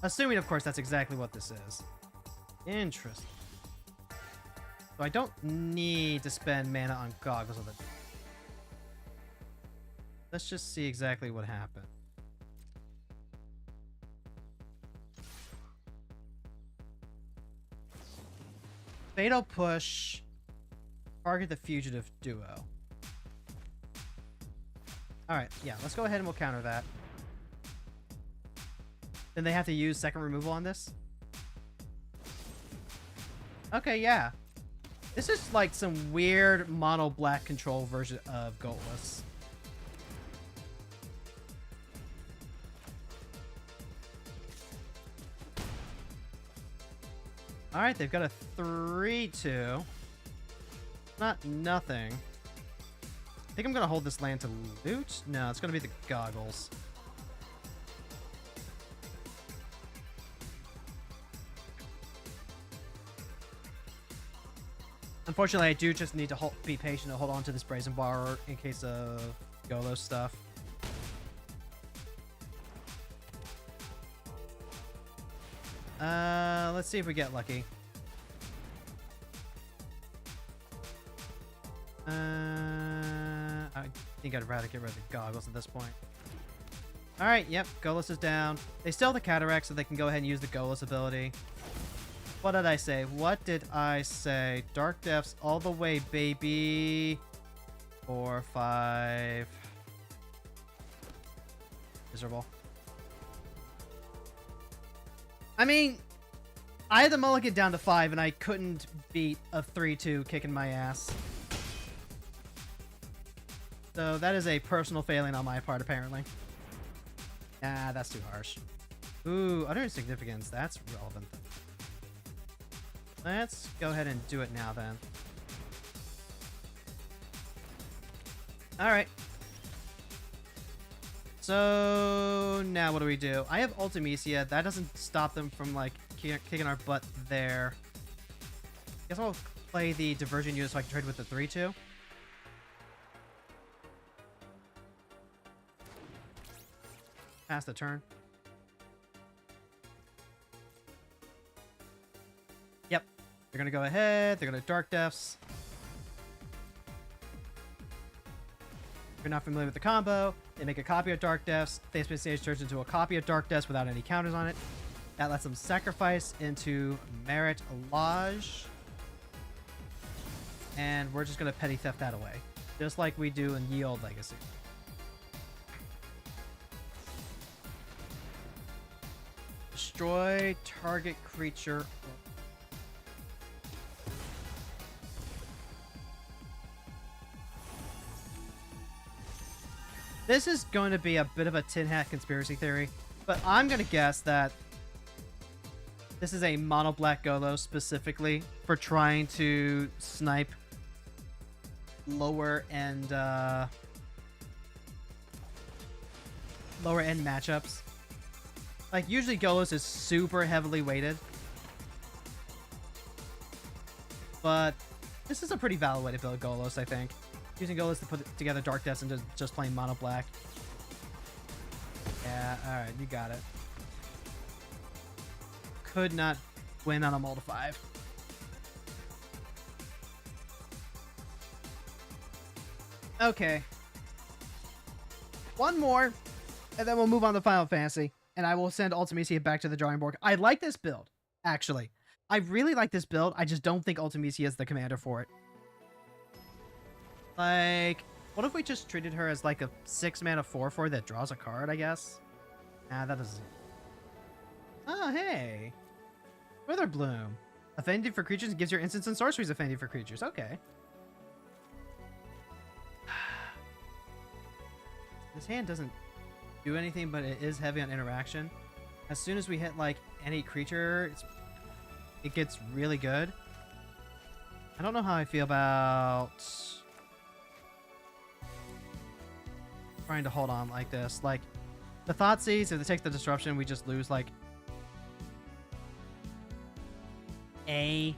Speaker 1: Assuming, of course, that's exactly what this is. Interesting. So I don't need to spend mana on Goggles of it. Let's just see exactly what happened. Fatal push. Target the fugitive duo. Alright, yeah, let's go ahead and we'll counter that. Then they have to use second removal on this? Okay, yeah. This is like some weird mono black control version of Goatless. Alright, they've got a 3-2. Not nothing. I think I'm gonna hold this land to loot. No, it's gonna be the goggles. Unfortunately, I do just need to be patient and hold on to this brazen bar in case of Golo stuff. Let's see if we get lucky. I think I'd rather get rid of the goggles at this point. Alright, yep, Golos is down. They still have the Cataract, so they can go ahead and use the Golos ability. What did I say? What did I say? Dark Depths all the way, baby. 4, 5. Miserable. I mean, I had the mulligan down to 5, and I couldn't beat a 3-2 kicking my ass. So that is a personal failing on my part, apparently. Nah, that's too harsh. Ooh, utter insignificance. That's relevant. Let's go ahead and do it now, then. Alright. So now what do we do? I have Ultimecia. That doesn't stop them from, like, kicking our butt there. Guess I'll play the Diversion unit so I can trade with the 3-2. Pass the turn. Yep. They're gonna go ahead. They're gonna Dark Depths. If you're not familiar with the combo, they make a copy of Dark Depths. Face-based stage turns into a copy of Dark Depths without any counters on it. That lets them sacrifice into Merit Lodge. And we're just gonna Petty Theft that away. Just like we do in Ye Olde Legacy. Destroy target creature. This is going to be a bit of a tin hat conspiracy theory, but I'm going to guess that this is a mono black Golos specifically for trying to snipe lower end matchups. Like, usually Golos is super heavily weighted. But this is a pretty valid way to build Golos, I think. Using Golos to put together Dark Depths and just playing mono black. Yeah, alright, you got it. Could not win on a mull to 5. Okay. One more, and then we'll move on to Final Fantasy. And I will send Ultimecia back to the drawing board. I like this build, actually. I really like this build. I just don't think Ultimecia is the commander for it. Like, what if we just treated her as like a 6-mana 4/4 that draws a card, I guess? Nah, that doesn't... Oh, hey. Witherbloom. Affinity for creatures gives your instants and sorceries affinity for creatures. Okay. This hand doesn't do anything, but it is heavy on interaction. As soon as we hit like any creature, it gets really good. I don't know how I feel about trying to hold on like this. Like the Thoughtseize, if it takes the disruption, we just lose like a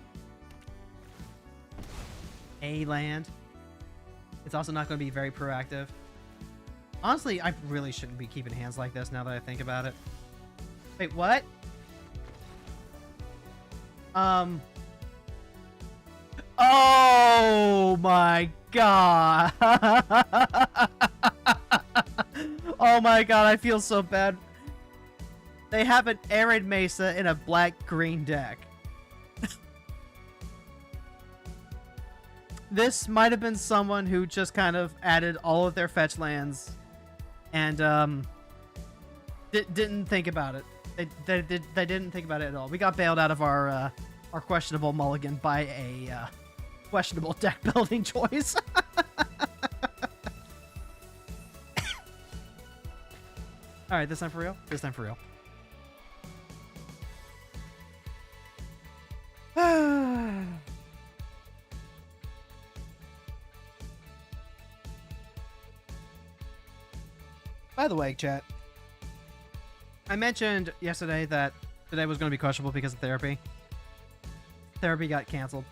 Speaker 1: land. It's also not going to be very proactive. Honestly, I really shouldn't be keeping hands like this now that I think about it. Wait, what? Oh my god. Oh my god, I feel so bad. They have an Arid Mesa in a black-green deck. This might have been someone who just kind of added all of their fetch lands and didn't think about it. They didn't think about it at all. We got bailed out of our questionable mulligan by a questionable deck building choice. All right, this time for real. This time for real. By the way, chat, I mentioned yesterday that today was going to be questionable because of therapy. Therapy got canceled.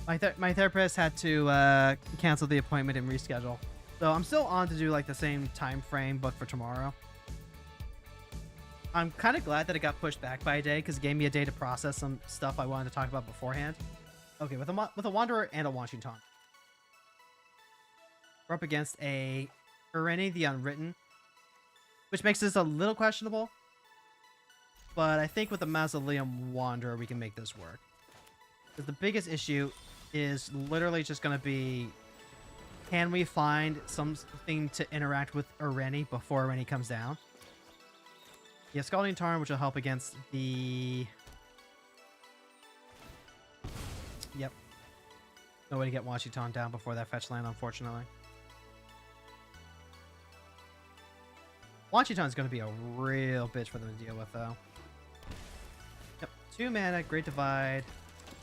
Speaker 1: My therapist had to cancel the appointment and reschedule. So I'm still on to do like the same time frame, but for tomorrow. I'm kind of glad that it got pushed back by a day because it gave me a day to process some stuff I wanted to talk about beforehand. Okay, with a Wanderer and a Washington. We're up against a Irene the Unwritten, which makes this a little questionable. But I think with the Mausoleum Wanderer, we can make this work. Because the biggest issue is literally just going to be, can we find something to interact with Irene before Irene comes down? Yeah, Scalding Tarn, which will help against the... Yep. No way to get Washington down before that fetch land, unfortunately. Washington's going to be a real bitch for them to deal with, though. Yep. 2 mana, Great Divide.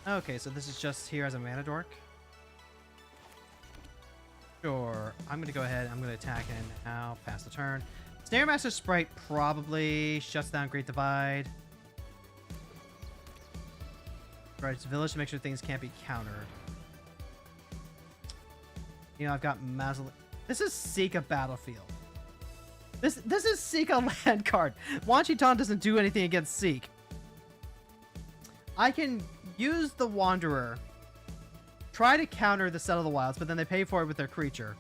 Speaker 1: Okay, so this is just here as a mana dork. Sure. I'm going to go ahead. I'm going to attack and now pass the turn. Snare Master Sprite probably shuts down Great Divide. Right, it's Village to make sure things can't be countered. You know, I've got Mausoleum. This is Seek a Battlefield. This is Seek a land card. Washington doesn't do anything against Seek. I can use the Wanderer, try to counter the Settle the Wilds, but then they pay for it with their creature.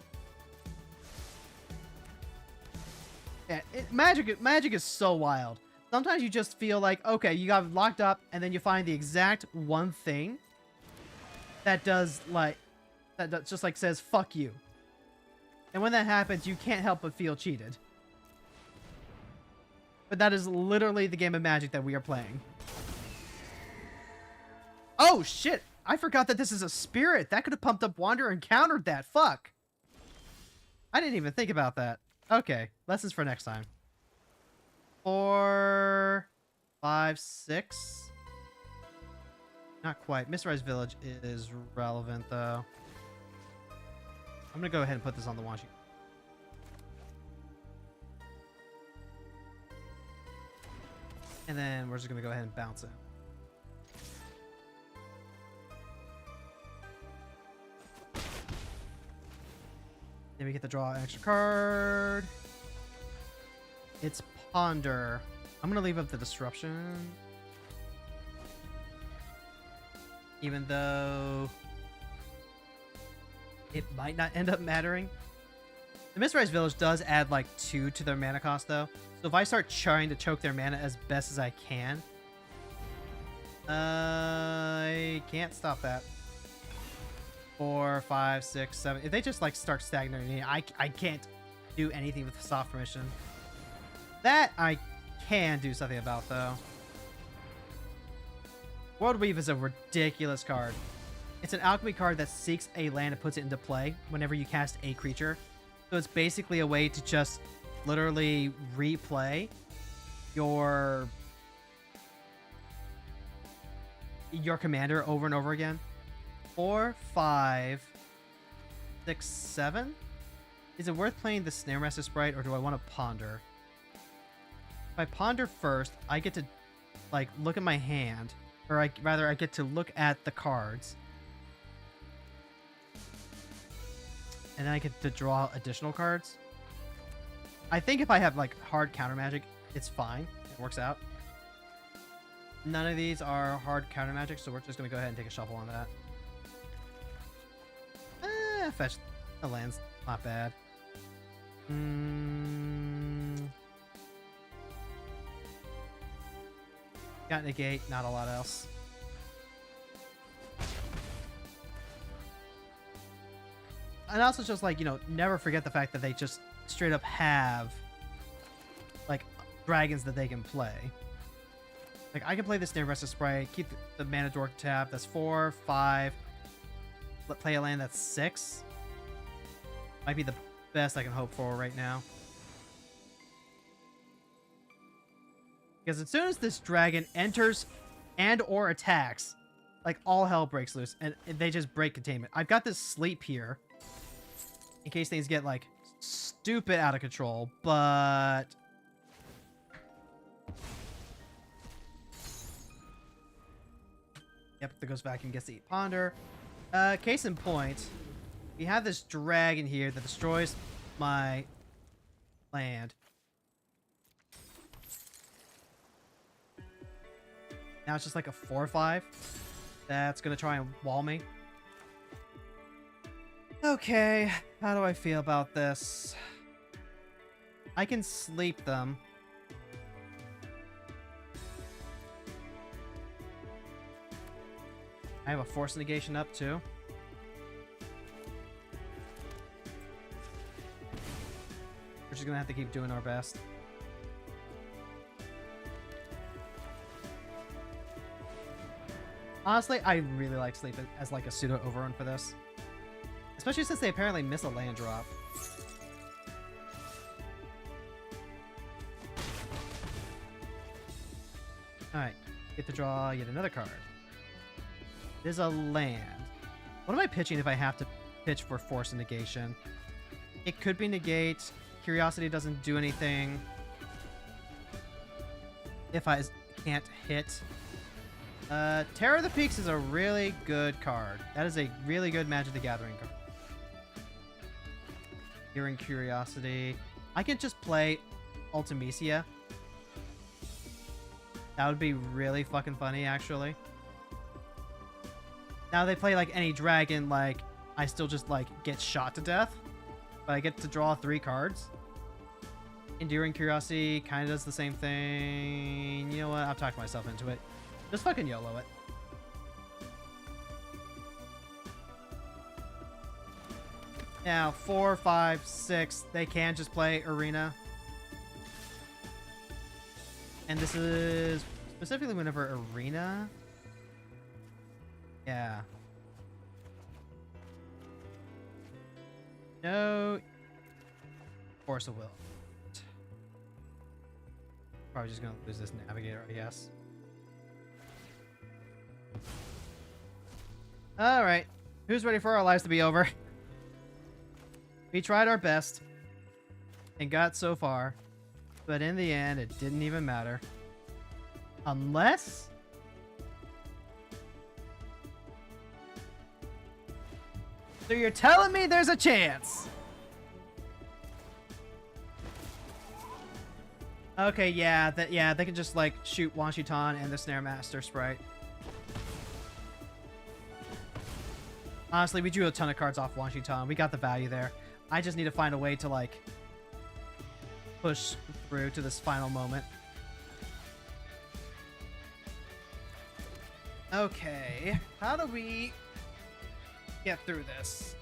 Speaker 1: Yeah, magic is so wild. Sometimes you just feel like, okay, you got locked up, and then you find the exact one thing that does like that just like says fuck you. And when that happens, you can't help but feel cheated. But that is literally the game of Magic that we are playing. Oh shit! I forgot that this is a spirit. That could have pumped up Wanderer and countered that. Fuck. I didn't even think about that. Okay, lessons for next time. 4, 5, 6. Not quite. Mysterized Village is relevant, though. I'm going to go ahead and put this on the Washington. And then we're just going to go ahead and bounce it. Then we get to draw an extra card. It's Ponder. I'm going to leave up the Disruption. Even though it might not end up mattering. The Mysterized Village does add like 2 to their mana cost though. So if I start trying to choke their mana as best as I can, I can't stop that. 4, 5, 6, 7. If they just like start stagnating, I can't do anything with soft permission. That I can do something about though. World Weave is a ridiculous card. It's an alchemy card that seeks a land and puts it into play whenever you cast a creature. So it's basically a way to just literally replay your commander over and over again. 4, 5, 6, 7. Is it worth playing the Snare Master Sprite or do I want to Ponder? If I Ponder first, I get to like look at my hand, or I get to look at the cards. And then I get to draw additional cards. I think if I have like hard counter magic, it's fine. It works out. None of these are hard counter magic, so we're just going to go ahead and take a shuffle on that. Fetch the land's not bad. Got negate, not a lot else. and also just like, you know, never forget the fact that they just straight up have like dragons that they can play. Like I can play the Snare Master Sprite, keep the mana dork tap. That's 4, 5. Play a land that's 6. Might be the best I can hope for right now. Because as soon as this dragon enters and or attacks, like all hell breaks loose and they just break containment. I've got this sleep here in case things get like stupid out of control, but yep, there goes vacuum, gets to eat ponder. Case in point, we have this dragon here that destroys my land. Now it's just like a 4/5 that's gonna try and wall me. Okay, how do I feel about this? I can sleep them. I have a force negation up too. We're just gonna have to keep doing our best. Honestly, I really like sleep as like a pseudo overrun for this. Especially since they apparently miss a land drop. Alright, get to draw yet another card. There's a land. What am I pitching if I have to pitch for force and negation? It could be negate. Curiosity doesn't do anything. If I can't hit. Terror of the Peaks is a really good card. That is a really good Magic the Gathering card. During Curiosity. I can just play Ultimecia. That would be really fucking funny, actually. Now they play like any dragon, like I still just like get shot to death, but I get to draw 3 cards. Enduring Curiosity kind of does the same thing. You know what? I've talked myself into it. Just fucking YOLO it. Now 4, 5, 6. They can just play Arena. And this is specifically whenever Arena. Yeah. No. Force of Will. Probably just gonna lose this Navigator, I guess. Alright. Who's ready for our lives to be over? We tried our best. And got so far. But in the end, it didn't even matter. Unless... So you're telling me there's a chance? Okay, yeah, they can just like shoot Wanshitan and the Snare Master Sprite. Honestly, we drew a ton of cards off Wanshitan. We got the value there. I just need to find a way to like push through to this final moment. Okay, how do we get through this?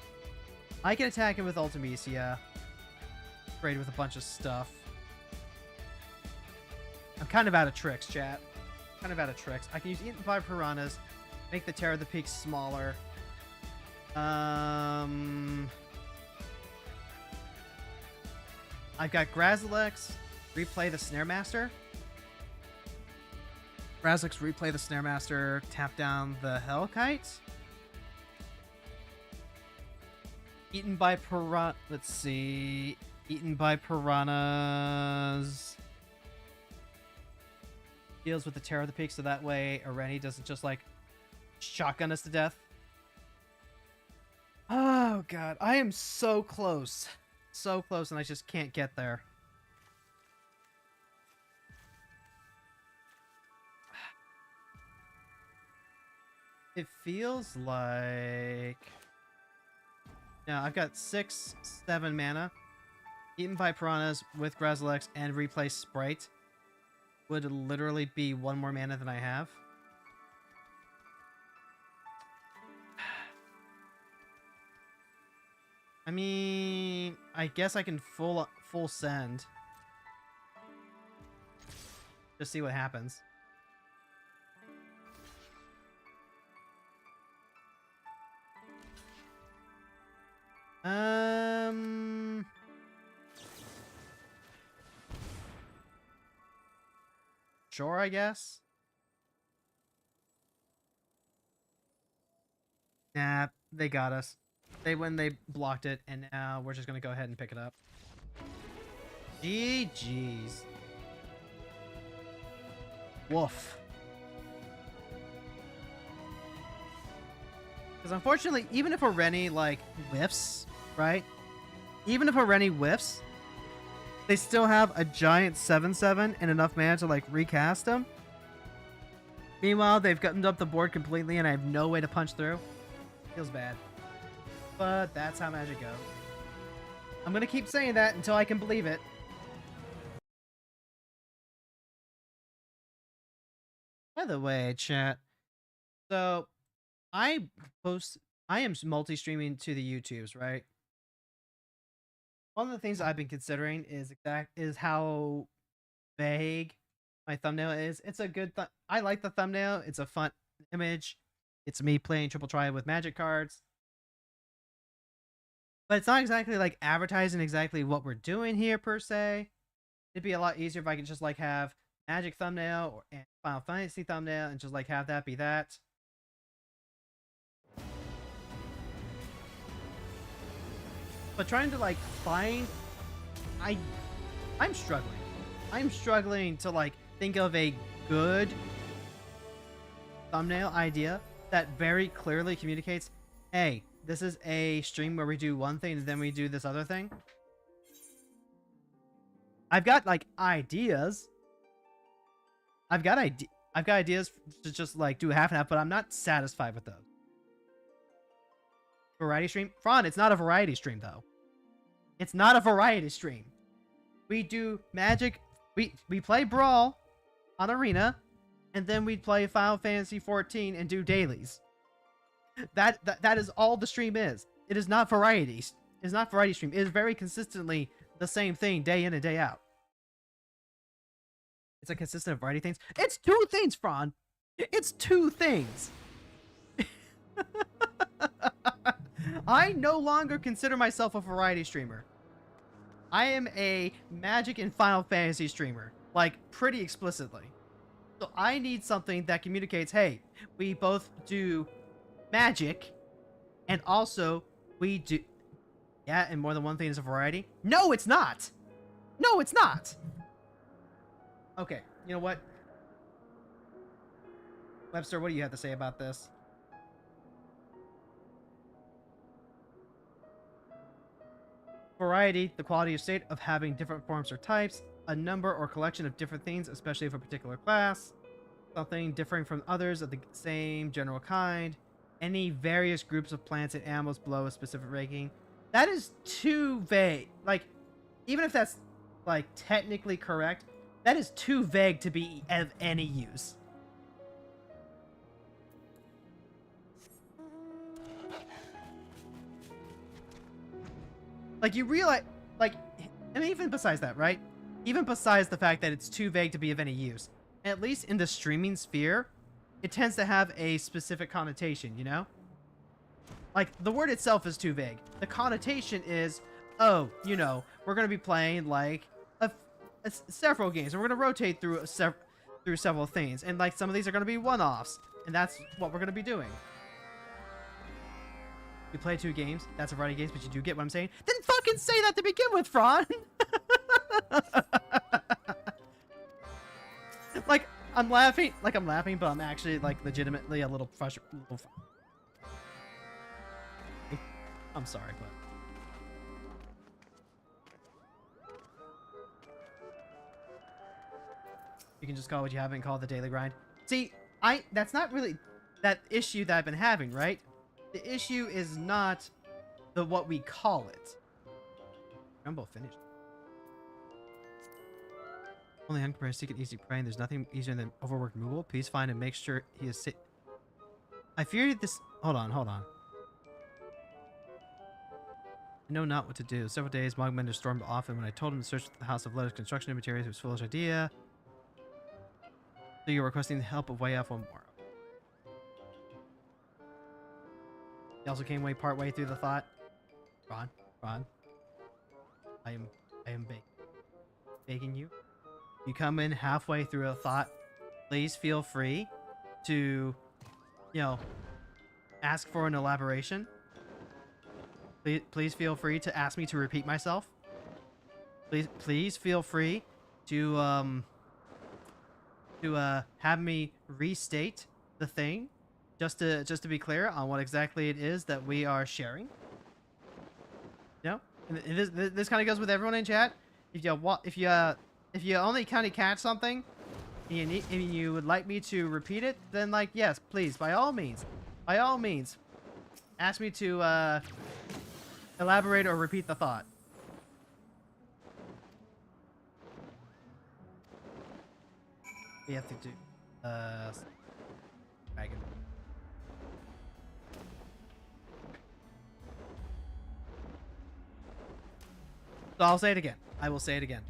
Speaker 1: I can attack him with Ultimecia. Trade with a bunch of stuff. I'm kind of out of tricks, chat. Kind of out of tricks. I can use Eaten by Piranhas, make the Terror of the Peaks smaller. I've got Grazilex, replay the Snare Master. Grazilex, replay the Snare Master, tap down the Hellkite. Eaten by Piranha. Let's see. Eaten by Piranhas. Deals with the Terror of the Peaks, so that way Areni doesn't just like shotgun us to death. Oh god, I am so close. So close, and I just can't get there. It feels like... Now, I've got 6, 7 mana. Eaten by Piranhas with Grazilex and replace Sprite would literally be 1 more mana than I have. I mean, I guess I can full send. Just see what happens. Sure, I guess. Nah, they got us. They blocked it, and now we're just gonna go ahead and pick it up. GG's. Woof. Because unfortunately, even if a Rennie like whiffs, right? Even if a Rennie whiffs, they still have a giant 7/7 and enough mana to like recast them. Meanwhile, they've gotten up the board completely, and I have no way to punch through. Feels bad. But that's how Magic goes. I'm gonna keep saying that until I can believe it. By the way, chat. So, I am multi-streaming to the YouTubes, right? One of the things I've been considering is how vague my thumbnail is. It's a good I like the thumbnail. It's a fun image. It's me playing Triple Triad with Magic cards. But it's not exactly like advertising exactly what we're doing here per se. It'd be a lot easier if I could just like have Magic thumbnail or Final Fantasy thumbnail and just like have that be that. But trying to like find I'm struggling. I'm struggling to like think of a good thumbnail idea that very clearly communicates, hey, this is a stream where we do one thing and then we do this other thing. I've got like ideas. I've got ideas to just like do half and half, but I'm not satisfied with those. Variety stream? Fron, it's not a variety stream though. It's not a variety stream. We do Magic. We play Brawl on Arena, and then we play Final Fantasy XIV and do dailies. That is all the stream is. It is not varieties. It's not variety stream. It is very consistently the same thing day in and day out. It's a consistent variety of things. It's two things, Fron. It's two things. I no longer consider myself a variety streamer. I am a Magic and Final Fantasy streamer, like pretty explicitly. So I need something that communicates, hey, we both do Magic, and also we do... Yeah, and more than one thing is a variety? No, it's not! No, it's not! Okay, you know what? Webster, what do you have to say about this? Variety, the quality or state of having different forms or types, a number or collection of different things, especially of a particular class, something differing from others of the same general kind, any various groups of plants and animals below a specific ranking. That is too vague. Like, even if that's, like, technically correct, that is too vague to be of any use. Like, you realize, like, and even besides that, right? Even besides the fact that it's too vague to be of any use, at least in the streaming sphere, it tends to have a specific connotation, you know? Like, the word itself is too vague. The connotation is, oh, you know, we're going to be playing, like, several games, and we're going to rotate through several things, and, like, some of these are going to be one-offs, and that's what we're going to be doing. You play 2 games, that's a variety of games, but you do get what I'm saying? Then fucking say that to begin with, Fron! Like, I'm laughing, but I'm actually, like, legitimately a little frustrated. I'm sorry, but... You can just call what you have and call it the daily grind. See, that's not really that issue that I've been having, right? The issue is not what we call it. Rumble finished. Only uncompressed seek an easy prey, and there's nothing easier than overworked removal. Please find and make sure he is safe. I fear this... Hold on. I know not what to do. Several days, Mogmender stormed off, and when I told him to search the house of lettuce construction materials, it was a foolish idea. So you're requesting the help of way off one more. He also came part way through the thought. Ron, I am begging you. You come in halfway through a thought, please feel free to, ask for an elaboration. Please feel free to ask me to repeat myself. Please feel free to have me restate the thing, just to be clear on what exactly it is that we are sharing. This kind of goes with everyone in chat. If you only kind of catch something, and you would like me to repeat it, then yes, please, by all means, ask me to elaborate or repeat the thought. We have to do dragon. So I'll say it again. I will say it again.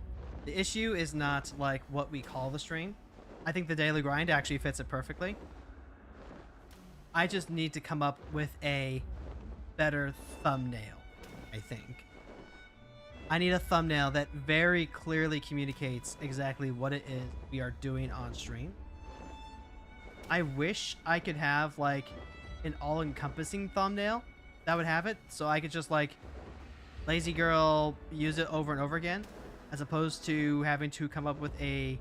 Speaker 1: The issue is not what we call the stream. I think the daily grind actually fits it perfectly. I just need to come up with a better thumbnail, I think. I need a thumbnail that very clearly communicates exactly what it is we are doing on stream. I wish I could have an all-encompassing thumbnail that would have it, so I could just lazy girl use it over and over again, as opposed to having to come up with a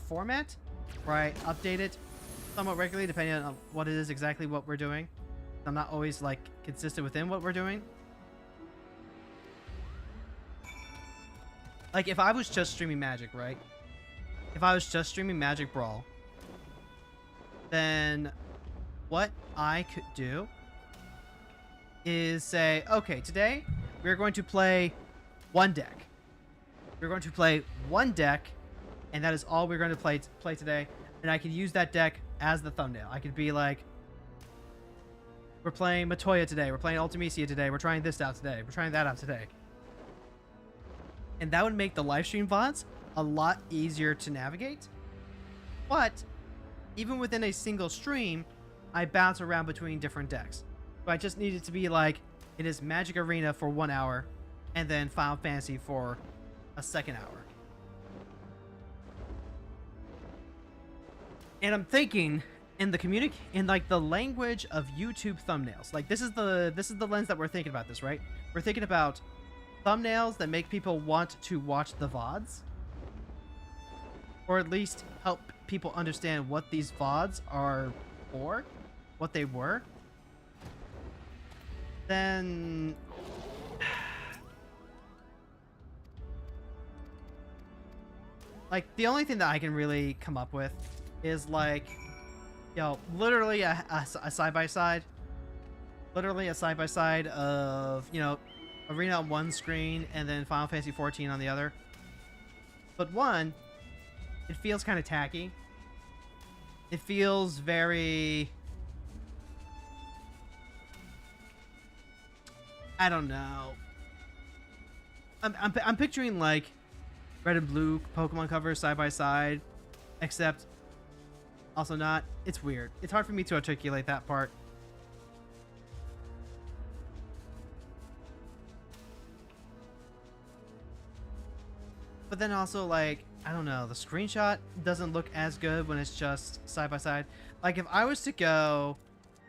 Speaker 1: format where I update it somewhat regularly depending on what it is exactly what we're doing. I'm not always consistent within what we're doing. If I was just streaming Magic, right? If I was just streaming Magic Brawl, then what I could do is say, okay, today we're going to play one deck. We're going to play one deck, and that is all we're going to play today. And I could use that deck as the thumbnail. I could be like, we're playing Matoya today. We're playing Ultimecia today. We're trying this out today. We're trying that out today. And that would make the live stream VODs a lot easier to navigate. But even within a single stream, I bounce around between different decks. So I just need it to be it is Magic Arena for 1 hour, and then Final Fantasy for a second hour. And I'm thinking in the the language of YouTube thumbnails. This is the lens that we're thinking about this, right? We're thinking about thumbnails that make people want to watch the VODs, or at least help people understand what these VODs are for, what they were. Then the only thing that I can really come up with is literally a side-by-side. Literally a side-by-side of, Arena on one screen and then Final Fantasy 14 on the other. But one, it feels kind of tacky. It feels very... I don't know. I'm picturing red and blue Pokemon covers side by side, except also not. It's weird. It's hard for me to articulate that part. But then also I don't know, the screenshot doesn't look as good when it's just side by side. If I was to go,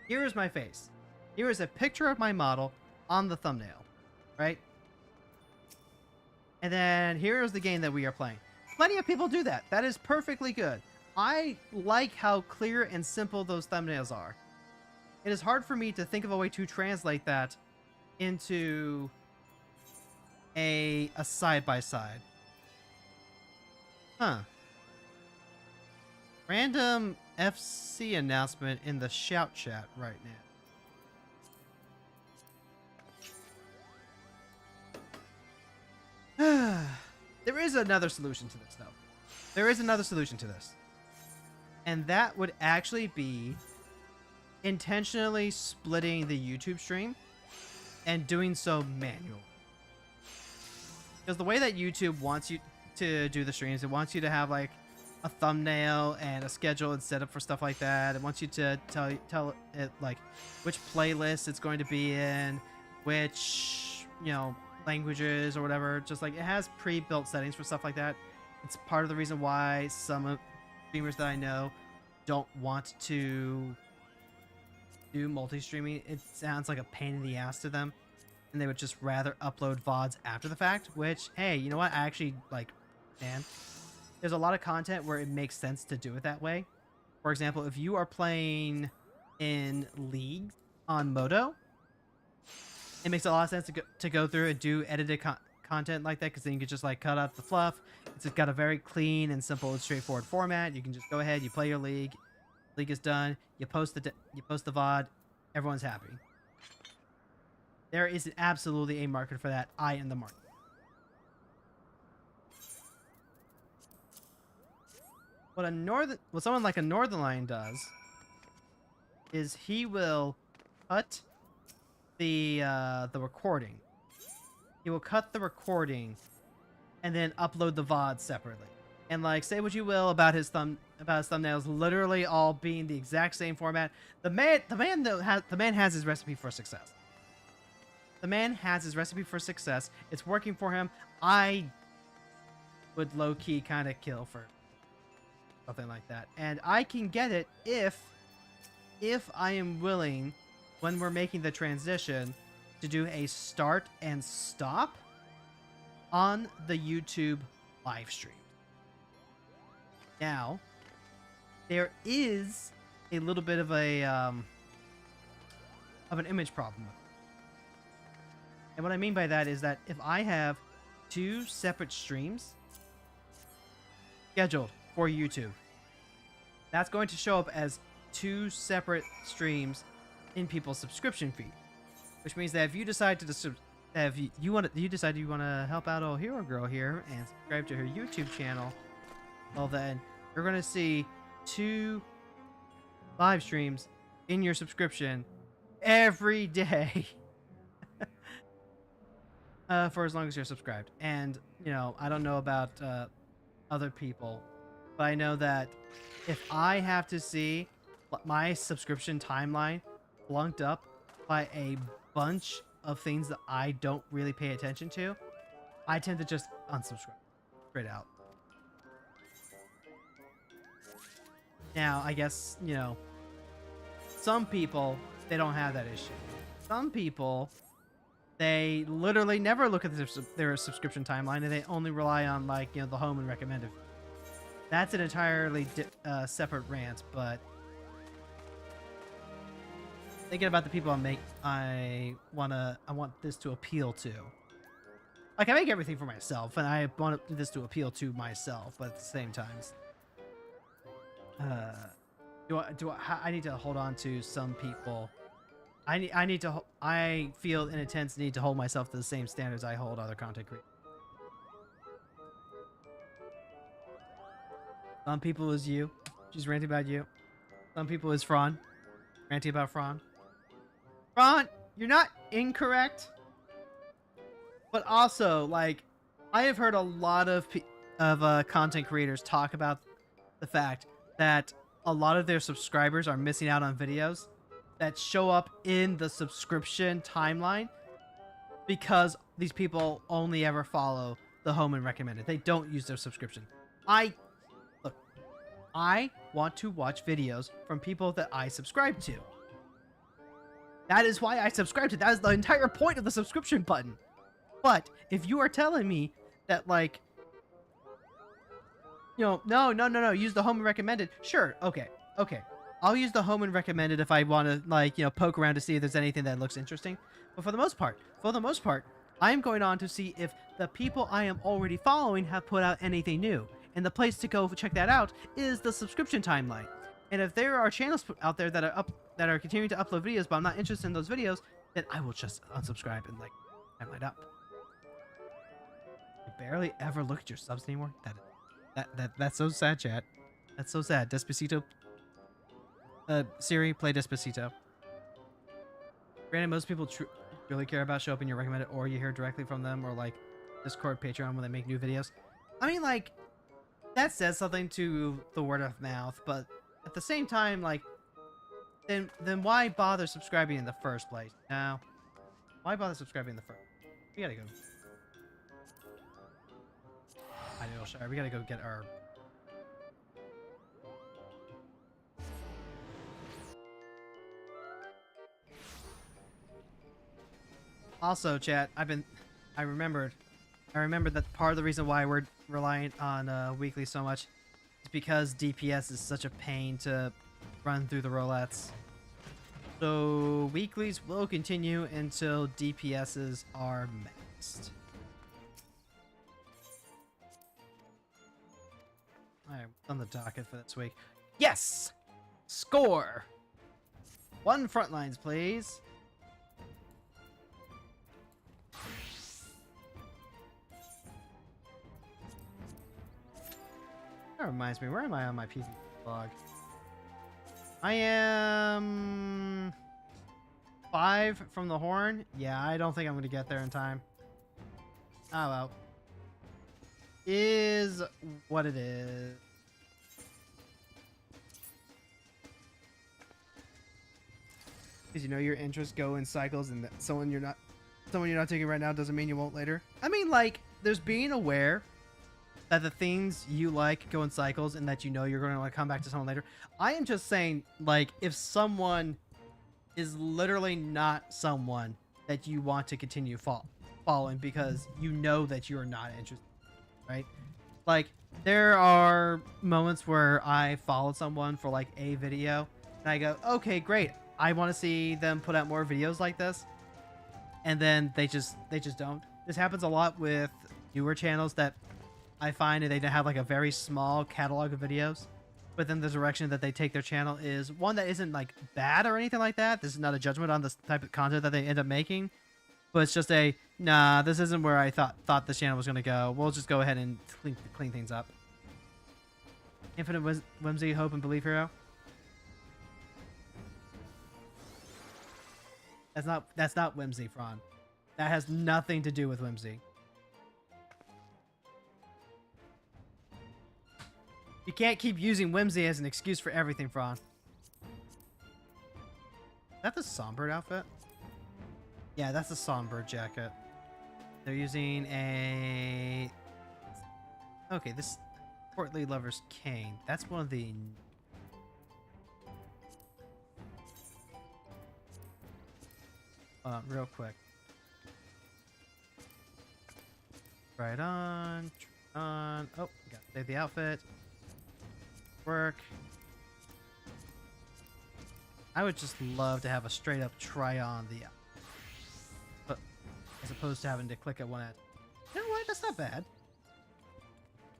Speaker 1: here is my face. Here is a picture of my model on the thumbnail, right? And then here is the game that we are playing. Plenty of people do that. That is perfectly good. I like how clear and simple those thumbnails are. It is hard for me to think of a way to translate that into a side-by-side. Huh. Random FC announcement in the shout chat right now. There is another solution to this, though. There is another solution to this. And that would actually be intentionally splitting the YouTube stream and doing so manually. Because the way that YouTube wants you to do the streams, it wants you to have like a thumbnail and a schedule and setup for stuff like that. It wants you to tell it like which playlist it's going to be in, which, you know, languages or whatever. Just like it has pre-built settings for stuff like that. It's part of the reason why some streamers that I know don't want to do multi-streaming. It sounds like a pain in the ass to them, and they would just rather upload VODs after the fact, which, hey, you know what? I actually like, man, there's a lot of content where it makes sense to do it that way. For example, if you are playing in League on Modo, it makes a lot of sense to go through and do edited content like that, because then you can just like cut out the fluff. It's got a very clean and simple and straightforward format. You can just go ahead, you play your league is done, you post the VOD, everyone's happy. There is absolutely a market for that. I am the market. What someone like a Northernlion does is he will cut the recording. He will cut the recording and then upload the VOD separately. And like, say what you will about his thumbnails literally all being the exact same format. The man has his recipe for success. The man has his recipe for success. It's working for him. I would low-key kind of kill for something like that. And I can get it if I am willing, when we're making the transition, to do a start and stop on the YouTube live stream. Now, there is a little bit of an image problem with it. And what I mean by that is that if I have two separate streams scheduled for YouTube, that's going to show up as two separate streams in people's subscription feed, which means that if you decide to you decide you want to help out old Hero Girl here and subscribe to her YouTube channel, well then you're going to see two live streams in your subscription every day for as long as you're subscribed. And, you know, I don't know about other people, but I know that if I have to see my subscription timeline flunked up by a bunch of things that I don't really pay attention to, I tend to just unsubscribe straight out. Now, I guess, you know, some people, they don't have that issue. Some people, they literally never look at their subscription timeline, and they only rely on, like, you know, the home and recommended. That's an entirely separate rant, but thinking about the people I want this to appeal to. Like, I make everything for myself, and I want this to appeal to myself, but at the same time, I need to hold on to some people. I feel an intense need to hold myself to the same standards I hold other content creators. Some people is you. She's ranting about you. Some people is Fran. Ranting about Fran. Fran, you're not incorrect. But also, like, I have heard a lot of content creators talk about the fact that a lot of their subscribers are missing out on videos that show up in the subscription timeline because these people only ever follow the home and recommended. They don't use their subscription. Look, I want to watch videos from people that I subscribe to. That is why I subscribe to. That is the entire point of the subscription button. But if you are telling me that, like, you know, no, use the home and recommended. Sure, okay. I'll use the home and recommended if I want to, like, you know, poke around to see if there's anything that looks interesting. But for the most part, I am going on to see if the people I am already following have put out anything new. And the place to go check that out is the subscription timeline. And if there are channels out there that are continuing to upload videos, but I'm not interested in those videos, then I will just unsubscribe and, like, timeline up. You barely ever look at your subs anymore. That's so sad, chat. That's so sad. Despacito. Siri, play Despacito. Granted, most people really care about show up in your recommended, or you hear directly from them, or like Discord, Patreon when they make new videos. I mean, like, that says something to the word of mouth, but at the same time, like, then why bother subscribing in the first place? Now, why bother subscribing in the first? We gotta go. I know, sorry, we gotta go get our. Also, chat, I remembered that part of the reason why we're reliant on weekly so much is because DPS is such a pain to run through the roulettes. So weeklies will continue until DPSs are maxed. Alright, on the docket for this week. Yes! Score! 1 front lines, please. That reminds me, where am I on my PC log? I am 5 from the horn. Yeah, I don't think I'm going to get there in time. Oh well. Is what it is. Because you know your interests go in cycles, and that someone you're not taking right now doesn't mean you won't later. I mean, like, there's being aware that the things you like go in cycles and that you know you're going to like come back to someone later. I am just saying, like, if someone is literally not someone that you want to continue following because you know that you're not interested, right? Like, there are moments where I followed someone for like a video and I go, okay, great, I want to see them put out more videos like this, and then they just don't. This happens a lot with newer channels that I find they have like a very small catalog of videos, but then the direction that they take their channel is one that isn't like bad or anything like that. This is not a judgment on the type of content that they end up making, but it's just a, nah, this isn't where I thought this channel was going to go. We'll just go ahead and clean things up. Infinite Whimsy, Hope, and Belief Hero. That's not Whimsy, Fran. That has nothing to do with Whimsy. You can't keep using Whimsy as an excuse for everything, Fran. Is that the Songbird outfit? Yeah, that's the Songbird jacket. They're using a... Okay, this Portly Lover's Cane. That's one of the... real quick. Right on. On. Oh, gotta save the outfit. Work. I would just love to have a straight up try on the but as opposed to having to click at one edge. You know what? That's not bad.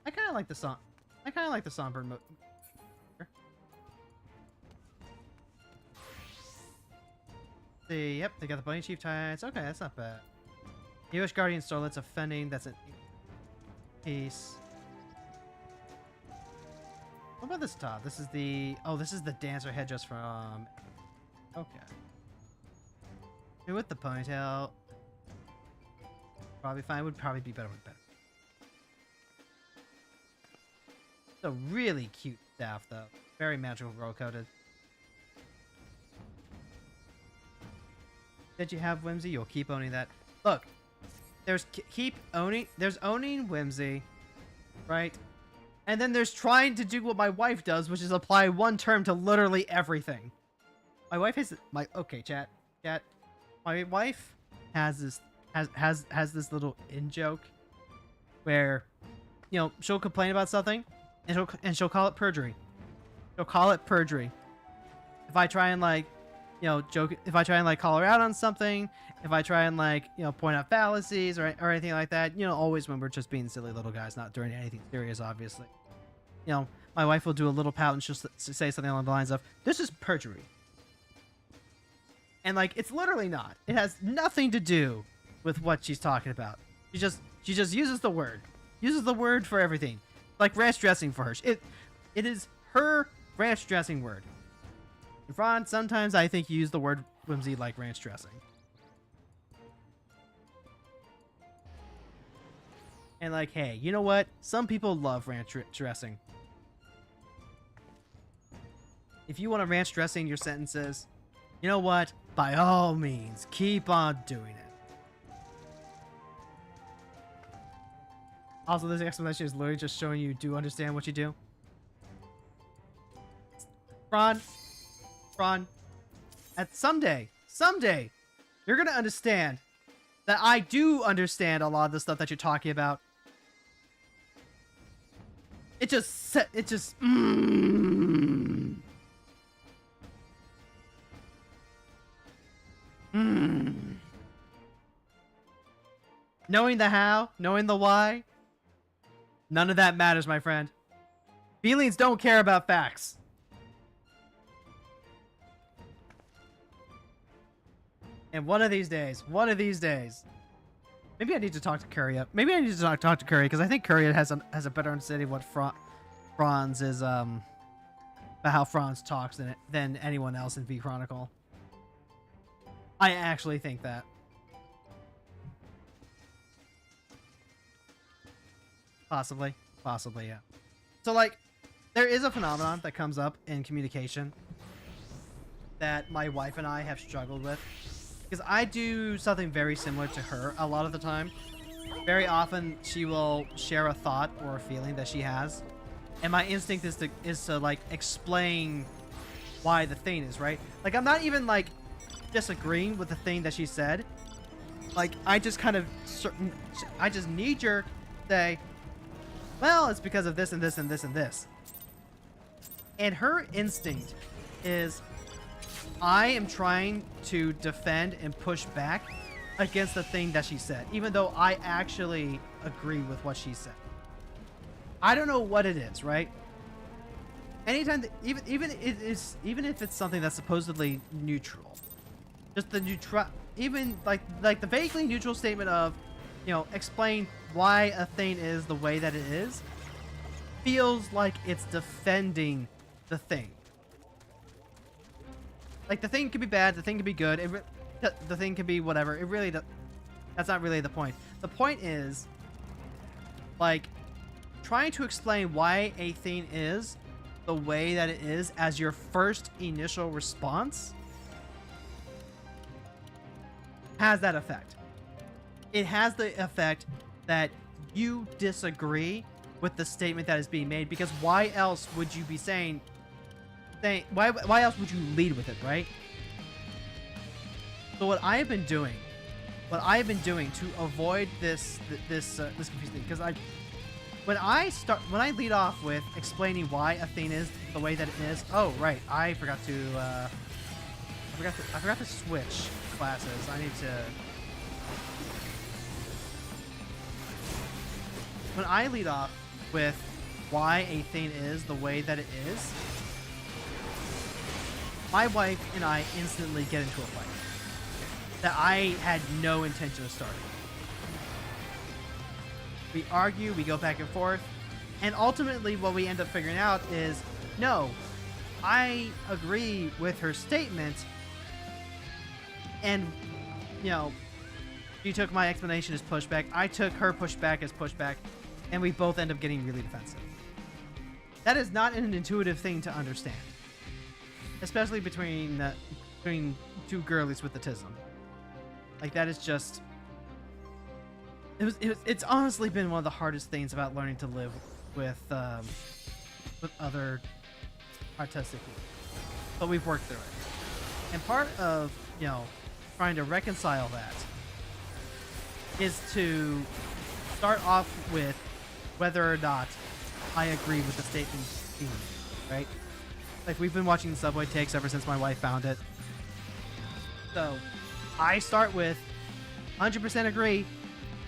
Speaker 1: I kind of like the song. I kind of like the Songbird mode. See, yep, they got the Bunny Chief tights. Okay, that's not bad. US Guardian Starlet's offending. That's an piece. What about this top? This is the... Oh, this is the dancer headdress from... Okay. And with the ponytail... Probably fine. Would probably be better with better. It's a really cute staff, though. Very magical roll-coated. Did you have Whimsy? You'll keep owning that. Look. There's owning Whimsy. Right? And then there's trying to do what my wife does, which is apply one term to literally everything. My wife has okay, chat. My wife has this little in-joke where, you know, she'll complain about something and she'll call it perjury. She'll call it perjury. If I try and like, you know, if I try and like call her out on something, if I try and like, you know, point out fallacies or anything like that, you know, always when we're just being silly little guys, not doing anything serious, obviously. You know, my wife will do a little pout and she'll say something along the lines of, "This is perjury." And like, it's literally not. It has nothing to do with what she's talking about. She just uses the word. Uses the word for everything. Like ranch dressing for her. It is her ranch dressing word. Ron, sometimes I think you use the word whimsy like ranch dressing. And like, hey, you know what? Some people love ranch dressing. If you want to ranch dressing your sentences, you know what? By all means, keep on doing it. Also, this explanation is literally just showing you do understand what you do. Ron, at someday, you're gonna understand that I do understand a lot of the stuff that you're talking about. Knowing the how, knowing the why, none of that matters, my friend. Feelings don't care about facts. And one of these days, maybe I need to talk to Curry up. Maybe I need to talk to Curry because I think Curry has a better understanding of what Franz is about how Franz talks than anyone else in V Chronicle. I actually think that. Possibly, yeah. So like, there is a phenomenon that comes up in communication that my wife and I have struggled with. Because I do something very similar to her a lot of the time. Very often, she will share a thought or a feeling that she has. And my instinct is to like, explain why the thing is, right? Like, I'm not even, like, disagreeing with the thing that she said. Like, I just kind of... I just knee-jerk say, well, it's because of this and this and this and this. And her instinct is... I am trying to defend and push back against the thing that she said, even though I actually agree with what she said. I don't know what it is, right? Anytime, even if it's something that's supposedly neutral, just the neutral, even like the vaguely neutral statement of, you know, explain why a thing is the way that it is, feels like it's defending the thing. Like, the thing could be bad, the thing could be good, the thing could be whatever. It really, that's not really the point. The point is, like, trying to explain why a thing is the way that it is as your first initial response has that effect. It has the effect that you disagree with the statement that is being made, because why else would you be saying why else would you lead with it, right? So what I have been doing to avoid this confusing thing, because when I lead off with explaining why a thing is the way that it is, oh right, I forgot to switch classes. I need to. When I lead off with why a thing is the way that it is, my wife and I instantly get into a fight that I had no intention of starting. We argue, we go back and forth, and ultimately what we end up figuring out is, no, I agree with her statement, and, you know, she took my explanation as pushback, I took her pushback as pushback, and we both end up getting really defensive. That is not an intuitive thing to understand. Especially between two girlies with autism. Like, that is just... It's honestly been one of the hardest things about learning to live with other artistic people. But we've worked through it. And part of, you know, trying to reconcile that is to start off with whether or not I agree with the statement being made, right? Like, we've been watching Subway Takes ever since my wife found it. So, I start with 100% agree,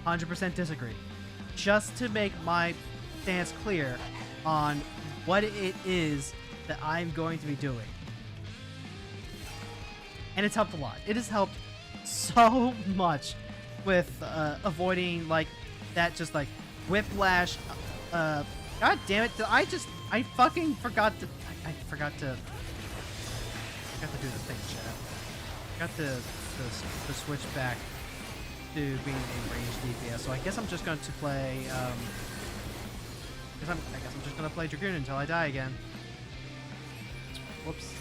Speaker 1: 100% disagree. Just to make my stance clear on what it is that I'm going to be doing. And it's helped a lot. It has helped so much with avoiding, like, that just, like, whiplash. God damn it. I fucking forgot to... I forgot to... Got to do the thing, chat. Got to switch back to being a ranged DPS. So I guess I'm just going to play. I guess I'm just going to play Dragoon until I die again. Whoops.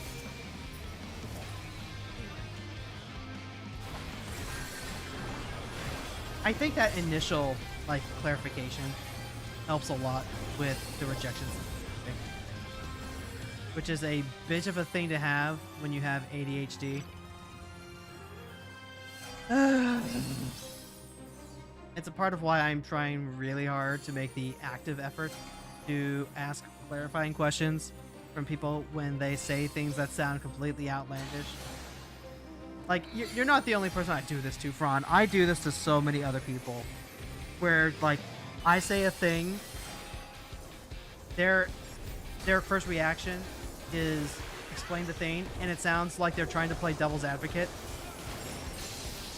Speaker 1: I think that initial like clarification helps a lot with the rejections, which is a bit of a thing to have when you have ADHD. It's a part of why I'm trying really hard to make the active effort to ask clarifying questions from people when they say things that sound completely outlandish. Like, you're not the only person I do this to, Fran. I do this to so many other people. Where, like, I say a thing, their first reaction is explain the thing, and it sounds like they're trying to play devil's advocate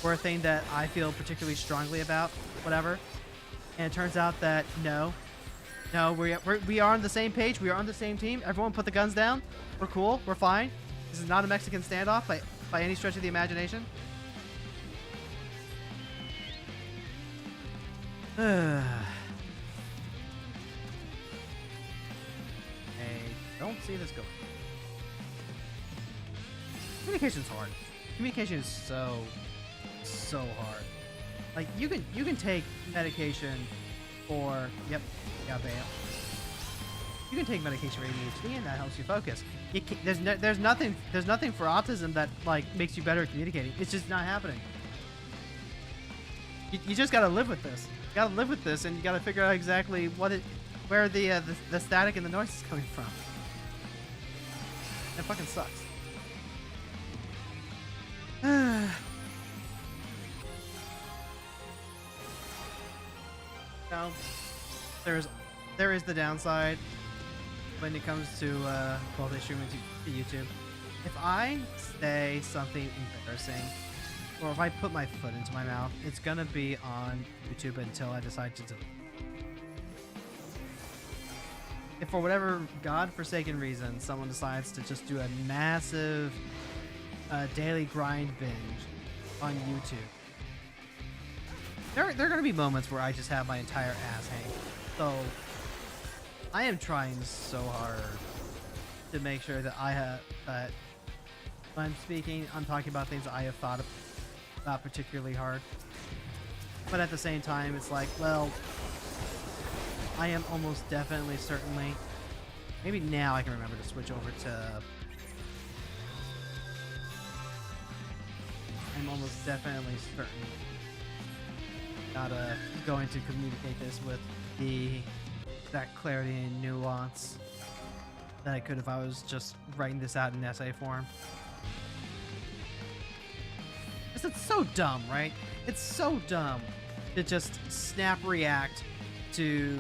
Speaker 1: for a thing that I feel particularly strongly about, whatever. And it turns out that no, we are on the same page. We are on the same team. Everyone put the guns down. We're cool. We're fine. This is not a Mexican standoff by any stretch of the imagination. I don't see this going. Communication's hard. Communication is so hard. Like, you can take medication for bam. You can take medication for ADHD and that helps you focus. There's nothing for autism that like makes you better at communicating. It's just not happening. You just gotta live with this. You gotta live with this, and you gotta figure out exactly where the static and the noise is coming from. It fucking sucks. Now, there is the downside when it comes to both streaming to YouTube. If I say something embarrassing, or if I put my foot into my mouth, it's gonna be on YouTube until I decide to delete. If for whatever godforsaken reason someone decides to just do a massive daily grind binge on YouTube, there are gonna be moments where I just have my entire ass hang. So I am trying so hard to make sure that that when I'm speaking, I'm talking about things that I have thought about particularly hard. But at the same time, it's like, well, I am almost definitely, certainly, maybe now I can remember to switch over to. I'm almost definitely certain not going to communicate this with that clarity and nuance that I could if I was just writing this out in essay form. Because it's so dumb, right? It's so dumb to just snap react to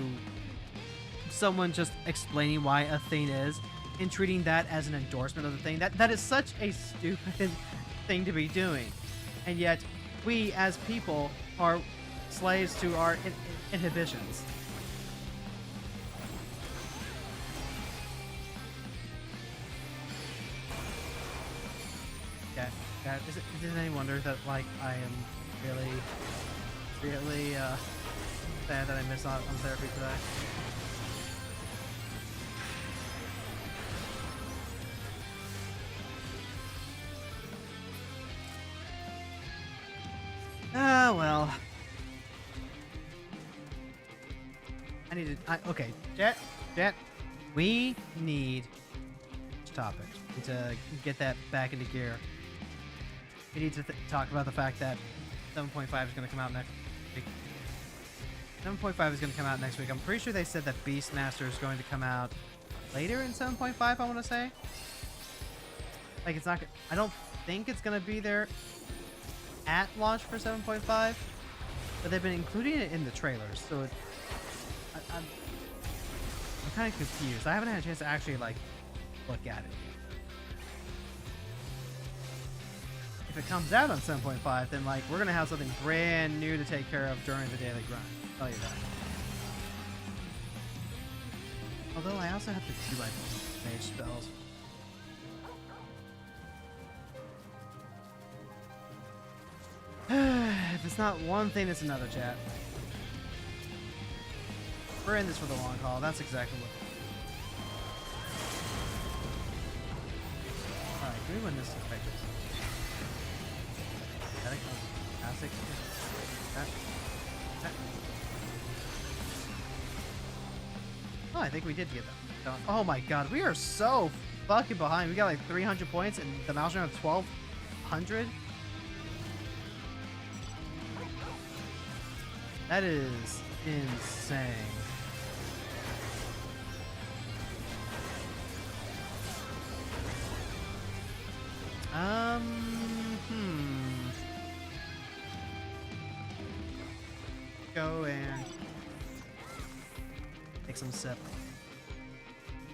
Speaker 1: someone just explaining why a thing is and treating that as an endorsement of the thing. That is such a stupid thing to be doing. And yet, we as people are slaves to our inhibitions. Yeah, is it any wonder that, like, I am really sad that I missed out on therapy today? Ah, well. Okay, Jet, we need topics. We need to get that back into gear. We need to talk about the fact that 7.5 is going to come out next week. 7.5 is going to come out next week. I'm pretty sure they said that Beastmaster is going to come out later in 7.5, I want to say. Like, it's not... I don't think it's going to be there at launch for 7.5, but they've been including it in the trailers, so I'm kind of confused. I haven't had a chance to actually, like, look at it. If it comes out on 7.5, then, like, we're going to have something brand new to take care of during the daily grind. I'll tell you that. Although I also have to do my mage spells. it's not one thing, it's another, chat. We're in this for the long haul. That's exactly what. Alright, can we win this effectively? Classic. Oh, I think we did get that done. Oh my god, we are so fucking behind. We got like 300 points and the mouse round 1200. That is insane. Go and take some sip.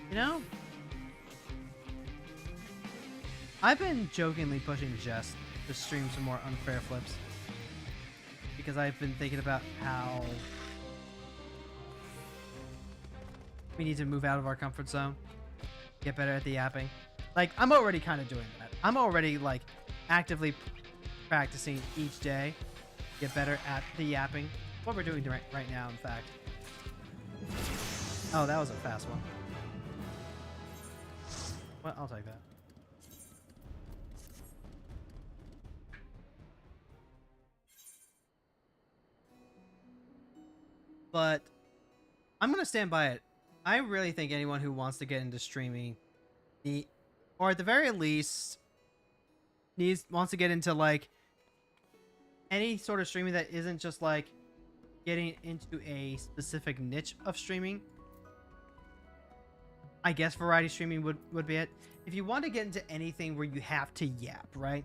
Speaker 1: You know, I've been jokingly pushing Jess to stream some more unfair flips because I've been thinking about how we need to move out of our comfort zone, get better at the yapping. Like, I'm already kind of doing that. I'm already like actively practicing each day, get better at the yapping. What we're doing right now, in fact. Oh, that was a fast one. Well, I'll take that. But I'm going to stand by it. I really think anyone who wants to get into streaming, or at the very least, wants to get into like any sort of streaming that isn't just like getting into a specific niche of streaming. I guess variety streaming would be it. If you want to get into anything where you have to yap, right?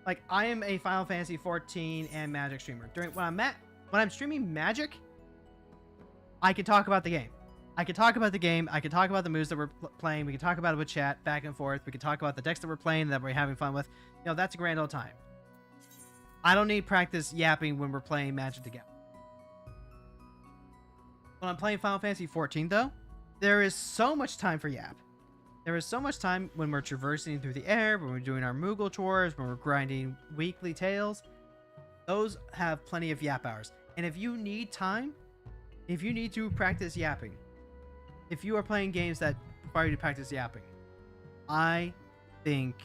Speaker 1: Like, I am a Final Fantasy 14 and Magic streamer. When I'm streaming Magic, I can talk about the game. I can talk about the game. I can talk about the moves that we're playing. We can talk about it with chat back and forth. We can talk about the decks that we're playing that we're having fun with. You know, that's a grand old time. I don't need practice yapping when we're playing Magic together. When I'm playing Final Fantasy 14, though, there is so much time for yap. There is so much time when we're traversing through the air, when we're doing our Moogle chores, when we're grinding weekly tales. Those have plenty of yap hours. And if you need time, if you need to practice yapping, if you are playing games that require you to practice yapping, I think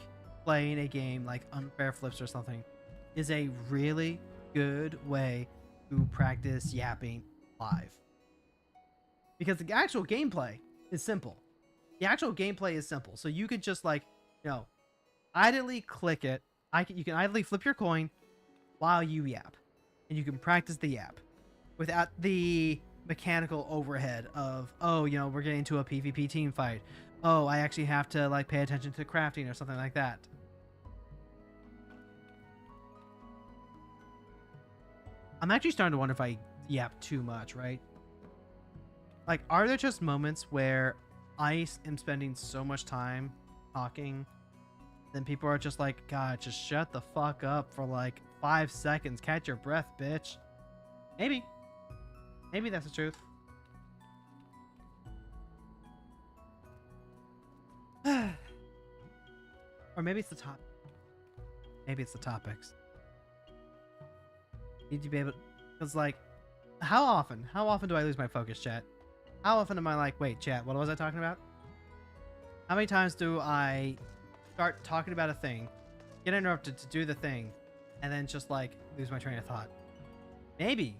Speaker 1: playing a game like Unfair Flips or something is a really good way to practice yapping live. Because the actual gameplay is simple. The actual gameplay is simple. So you could just like, you know, idly click it. You can idly flip your coin while you yap. And you can practice the yap without the mechanical overhead of, oh, you know, we're getting into a PvP team fight. Oh, I actually have to like pay attention to crafting or something like that. I'm actually starting to wonder if I yap too much, right? Like, are there just moments where I am spending so much time talking, then people are just like, God, just shut the fuck up for like 5 seconds. Catch your breath, bitch. Maybe. Maybe that's the truth. Or maybe it's the top. Maybe it's the topics. Need to be able, because like, how often do I lose my focus, chat? How often am I like, wait, chat, what was I talking about? How many times do I start talking about a thing, get interrupted to do the thing, and then just like lose my train of thought? Maybe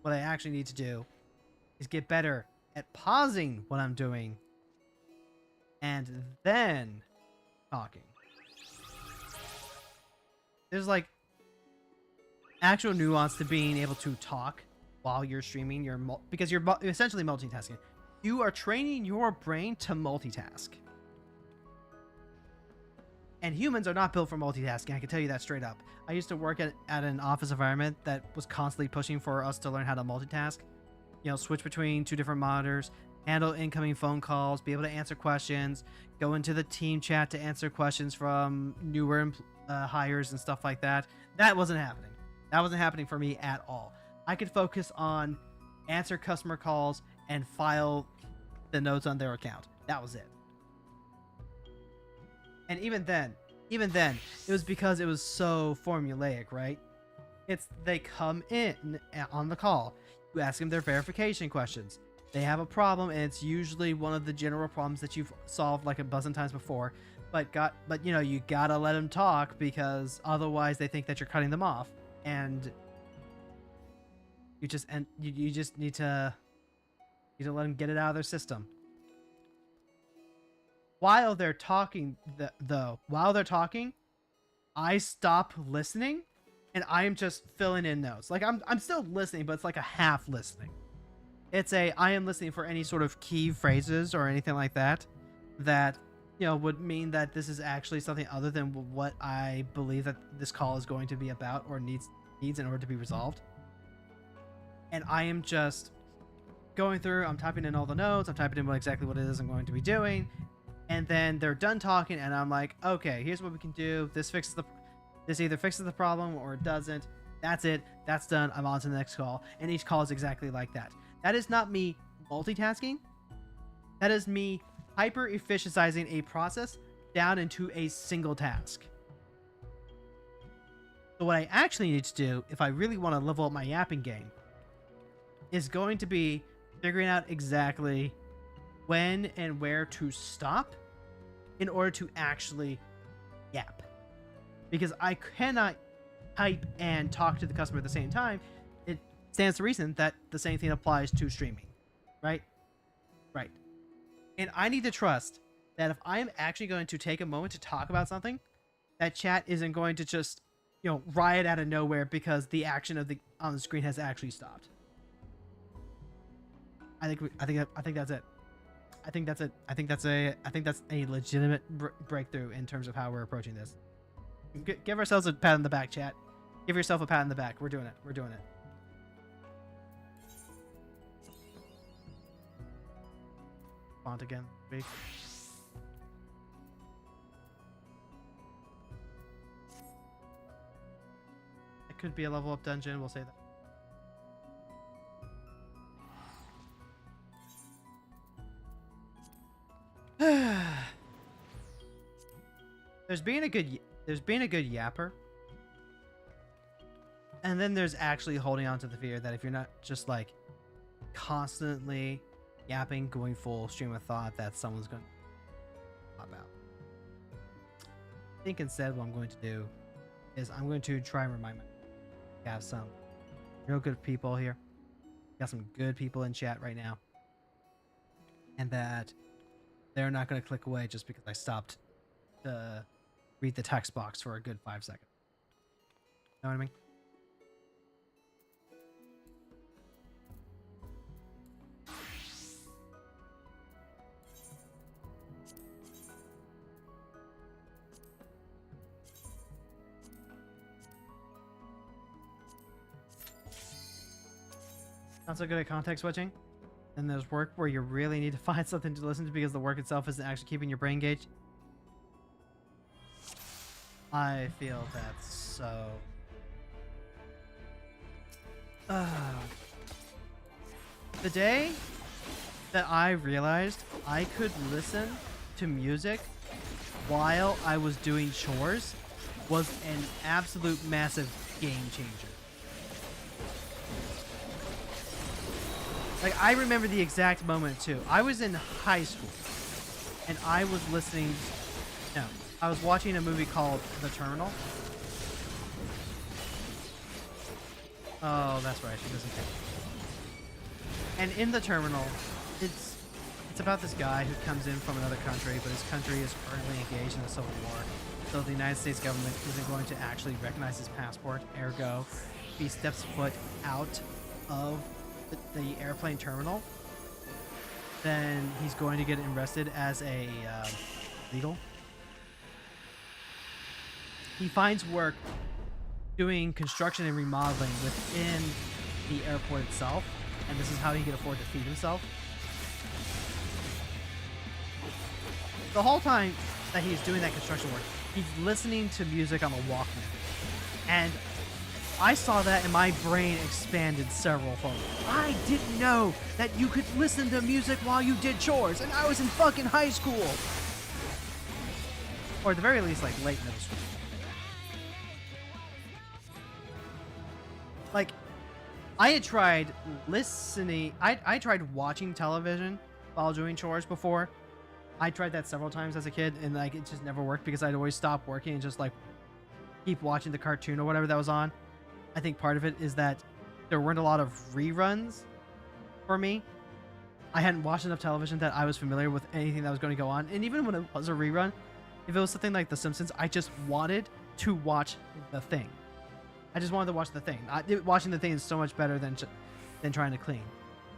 Speaker 1: what I actually need to do is get better at pausing what I'm doing and then talking. There's like actual nuance to being able to talk while you're streaming, because you're essentially multitasking. You are training your brain to multitask. And humans are not built for multitasking, I can tell you that straight up. I used to work at an office environment that was constantly pushing for us to learn how to multitask. You know, switch between 2 different monitors, handle incoming phone calls, be able to answer questions, go into the team chat to answer questions from newer hires and stuff like that. That wasn't happening. That wasn't happening for me at all. I could focus on answer customer calls and file the notes on their account. That was it. And even then, it was because it was so formulaic, right? It's they come in on the call. You ask them their verification questions. They have a problem, and it's usually one of the general problems that you've solved like a dozen times before. But you know, you gotta let them talk, because otherwise they think that you're cutting them off, and you just need to let them get it out of their system. While they're talking, while they're talking, I stop listening, and I am just filling in notes. Like I'm still listening, but it's like a half listening. It's I am listening for any sort of key phrases or anything like that, that, you know, would mean that this is actually something other than what I believe that this call is going to be about or needs in order to be resolved. And I am just going through, I'm typing in all the notes, I'm typing in exactly what it is I'm going to be doing, and then they're done talking, and I'm like, okay, here's what we can do. This either fixes the problem or it doesn't. That's it. That's done. I'm on to the next call. And each call is exactly like that. That is not me multitasking. That is me hyper efficientizing a process down into a single task. So what I actually need to do, if I really want to level up my yapping game, is going to be figuring out exactly when and where to stop in order to actually yap. Because I cannot type and talk to the customer at the same time. It stands to reason that the same thing applies to streaming, right? Right. And I need to trust that if I am actually going to take a moment to talk about something, that chat isn't going to just, you know, riot out of nowhere because the action on the screen has actually stopped. I think that's it. I think that's a legitimate breakthrough in terms of how we're approaching this. Give ourselves a pat on the back, chat. Give yourself a pat on the back. We're doing it. We're doing it. Font again. Big. It could be a level up dungeon. We'll say that. There's being a good yapper, and then there's actually holding on to the fear that if you're not just like constantly yapping, going full stream of thought, that someone's going to pop out. I think instead what I'm going to do is I'm going to try and remind myself we have some real good people here. Got some good people in chat right now, and that they're not going to click away just because I stopped to read the text box for a good 5 seconds. Know what I mean? Not so good at context switching. And there's work where you really need to find something to listen to because the work itself isn't actually keeping your brain engaged. I feel that's so... The day that I realized I could listen to music while I was doing chores was an absolute massive game changer. Like, I remember the exact moment, too. I was in high school, and I was listening... No, I was watching a movie called The Terminal. Oh, that's right. She doesn't care. And in The Terminal, it's about this guy who comes in from another country, but his country is currently engaged in a civil war. So the United States government isn't going to actually recognize his passport. Ergo, if he steps foot out of the airplane terminal, then he's going to get arrested as a legal. He finds work doing construction and remodeling within the airport itself, and this is how he can afford to feed himself. The whole time that he's doing that construction work, he's listening to music on a Walkman, and I saw that and my brain expanded several fold. I didn't know that you could listen to music while you did chores, and I was in fucking high school. Or at the very least, like late middle school. like, I had tried listening. I tried watching television while doing chores before. I tried that several times as a kid, and like it just never worked because I'd always stop working and just like keep watching the cartoon or whatever that was on. I think part of it is that there weren't a lot of reruns for me. I hadn't watched enough television that I was familiar with anything that was going to go on. And even when it was a rerun, if it was something like The Simpsons, I just wanted to watch the thing. I just wanted to watch the thing. Watching the thing is so much better than trying to clean.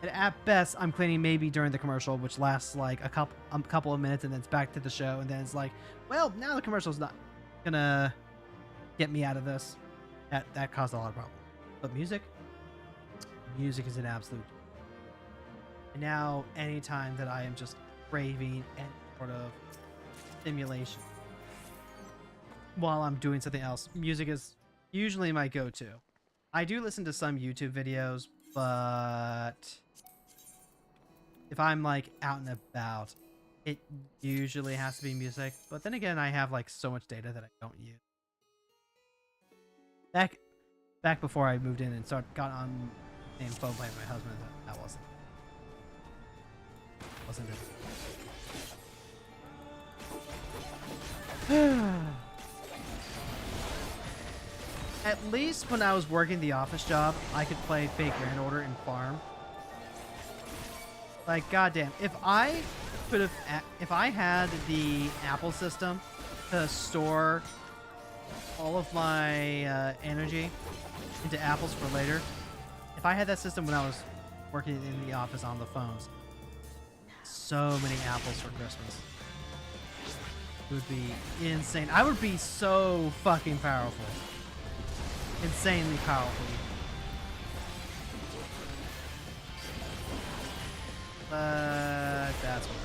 Speaker 1: And at best, I'm cleaning maybe during the commercial, which lasts like a couple of minutes, and then it's back to the show. And then it's like, well, now the commercial's not gonna get me out of this. That caused a lot of problems. But music is an absolute. And now, anytime that I am just craving any sort of stimulation while I'm doing something else, music is usually my go-to. I do listen to some YouTube videos, but if I'm like out and about, it usually has to be music. But then again, I have like so much data that I don't use. Back before I moved in and got on the same phone plan with my husband, that wasn't it. At least when I was working the office job, I could play Fate Grand Order and farm. Like, goddamn, if I had the Apple system to store all of my energy into apples for later, if I had that system when I was working in the office on the phones, so many apples for Christmas. It would be insane. I would be so fucking powerful. Insanely powerful. That's what.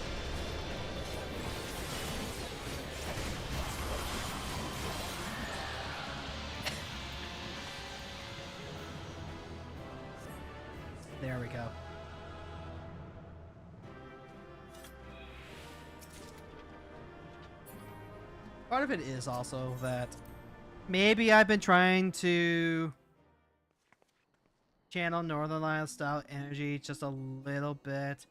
Speaker 1: There we go. Part of it is also that maybe I've been trying to channel Northern Lion style energy just a little bit.